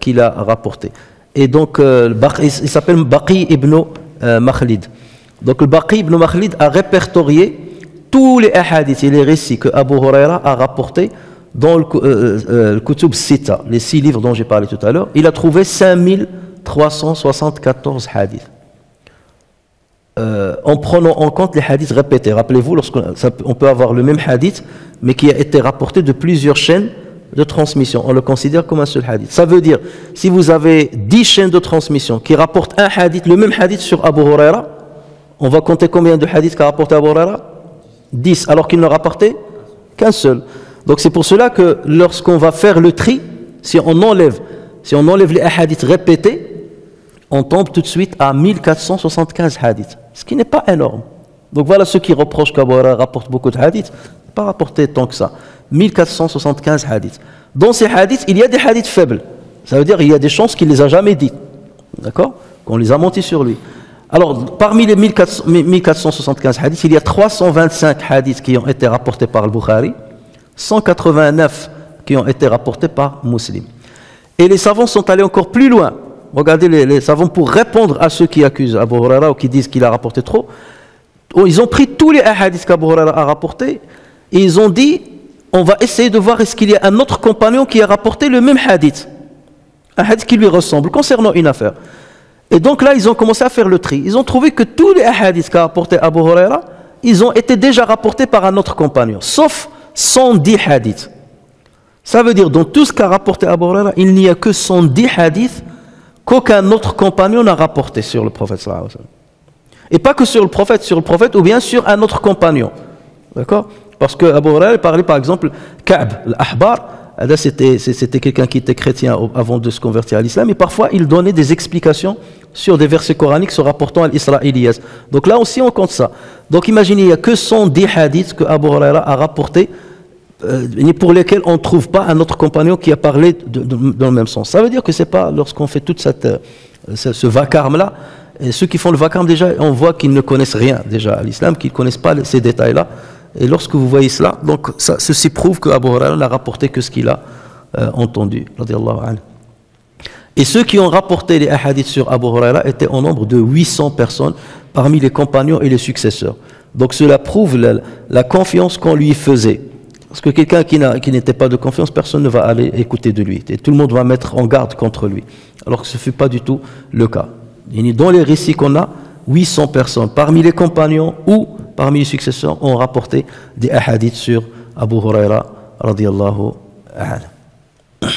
qu'il a rapportés. Et donc il s'appelle Baqi ibn Makhlid. Donc le Baqi ibn Makhlid a répertorié tous les hadiths et les récits que Abu Huraira a rapportés dans le Kutub Sita, les 6 livres dont j'ai parlé tout à l'heure. Il a trouvé 5374 hadiths. En prenant en compte les hadiths répétés. Rappelez-vous, on peut avoir le même hadith, mais qui a été rapporté de plusieurs chaînes de transmission. On le considère comme un seul hadith. Ça veut dire, si vous avez 10 chaînes de transmission qui rapportent un hadith, le même hadith sur Abu Huraira, on va compter combien de hadiths qu'a rapporté Abu Huraira? 10, alors qu'il n'a rapporté qu'un seul. Donc c'est pour cela que lorsqu'on va faire le tri, si on enlève les hadiths répétés, on tombe tout de suite à 1475 hadiths, ce qui n'est pas énorme. Donc voilà ceux qui reprochent qu'Abu Huraira rapporte beaucoup de hadiths. Pas rapporté tant que ça. 1475 hadiths. Dans ces hadiths, il y a des hadiths faibles. Ça veut dire qu'il y a des chances qu'il ne les a jamais dit. D'accord? Qu'on les a mentis sur lui. Alors, parmi les 1475 hadiths, il y a 325 hadiths qui ont été rapportés par le Bukhari, 189 qui ont été rapportés par Muslim. Et les savants sont allés encore plus loin. Regardez les savants pour répondre à ceux qui accusent Abu Huraira ou qui disent qu'il a rapporté trop. Ils ont pris tous les hadiths qu'Abu Huraira a rapportés et ils ont dit, on va essayer de voir est-ce qu'il y a un autre compagnon qui a rapporté le même hadith. Un hadith qui lui ressemble concernant une affaire. Et donc là, ils ont commencé à faire le tri. Ils ont trouvé que tous les hadiths qu'a rapporté Abu Huraira, ils ont été déjà rapportés par un autre compagnon, sauf 110 hadiths. Ça veut dire, dans tout ce qu'a rapporté Abu Huraira, il n'y a que 110 hadiths qu'aucun autre compagnon n'a rapporté sur le prophète sallallahu alayhi wa sallam. Et pas que sur le prophète ou bien sur un autre compagnon. D'accord? Parce que Abu Huraira parlait par exemple Ka'b, l'Ahbar, c'était quelqu'un qui était chrétien avant de se convertir à l'islam, et parfois il donnait des explications sur des versets coraniques se rapportant à l'Israéliyas. Donc là aussi on compte ça. Donc imaginez, il n'y a que 110 hadiths que Abu Huraira a rapportés, pour lesquels on ne trouve pas un autre compagnon qui a parlé dans le même sens. Ça veut dire que c'est pas lorsqu'on fait toute ce vacarme-là, et ceux qui font le vacarme déjà, on voit qu'ils ne connaissent rien déjà à l'islam, qu'ils ne connaissent pas ces détails-là. Et lorsque vous voyez cela, donc ceci prouve que Abu Huraira n'a rapporté que ce qu'il a entendu. Et ceux qui ont rapporté les hadiths sur Abu Huraira étaient au nombre de 800 personnes parmi les compagnons et les successeurs. Donc cela prouve la confiance qu'on lui faisait. Parce que quelqu'un qui n'était pas de confiance, personne ne va aller écouter de lui. Et tout le monde va mettre en garde contre lui. Alors que ce ne fut pas du tout le cas. Et dans les récits qu'on a, 800 personnes parmi les compagnons ou parmi les successeurs ont rapporté des hadiths sur Abu Huraira radiyallahu anhu.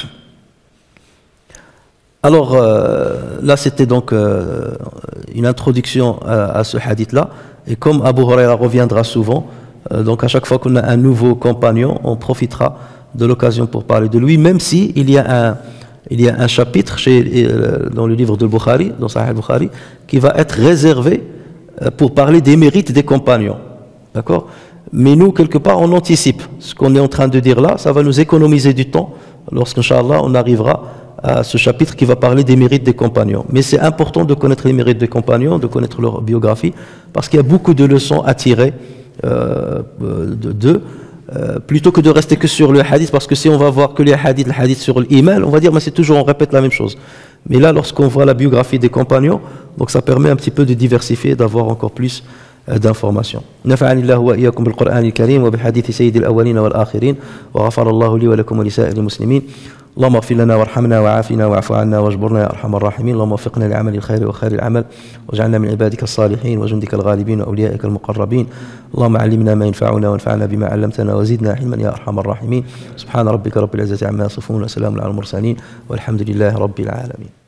Alors là c'était donc une introduction à ce hadith-là. Et comme Abu Huraira reviendra souvent, donc à chaque fois qu'on a un nouveau compagnon, on profitera de l'occasion pour parler de lui, même si il y a un chapitre dans le livre de Bukhari, dans Sahih Bukhari, qui va être réservé pour parler des mérites des compagnons. D'accord? Mais nous, quelque part, on anticipe. Ce qu'on est en train de dire là, ça va nous économiser du temps lorsqu'Inch'Allah, on arrivera à ce chapitre qui va parler des mérites des compagnons. Mais c'est important de connaître les mérites des compagnons, de connaître leur biographie, parce qu'il y a beaucoup de leçons à tirer d'eux, plutôt que de rester que sur le hadith, parce que si on va voir que les hadiths, le hadith sur l'iman, on va dire mais c'est toujours, on répète la même chose. Mais là, lorsqu'on voit la biographie des compagnons, donc ça permet un petit peu de diversifier, d'avoir encore plus d'informations. نفعني الله وإياكم بالقرآن الكريم وبحديث سيد الأولين والآخرين وغفر الله لي ولكم ولسائر المسلمين. اللهم اغفر لنا وارحمنا وعافنا واعف عنا واجبرنا يا أرحم الراحمين. اللهم وفقنا لعمل الخير وخير العمل واجعلنا من عبادك الصالحين وجندك الغالبين وأوليائك المقربين. اللهم علمنا ما ينفعنا وانفعنا بما علمتنا وزدنا علما يا أرحم الراحمين. سبحان ربك رب العزة عما يصفون وسلام على المرسلين والحمد لله رب العالمين.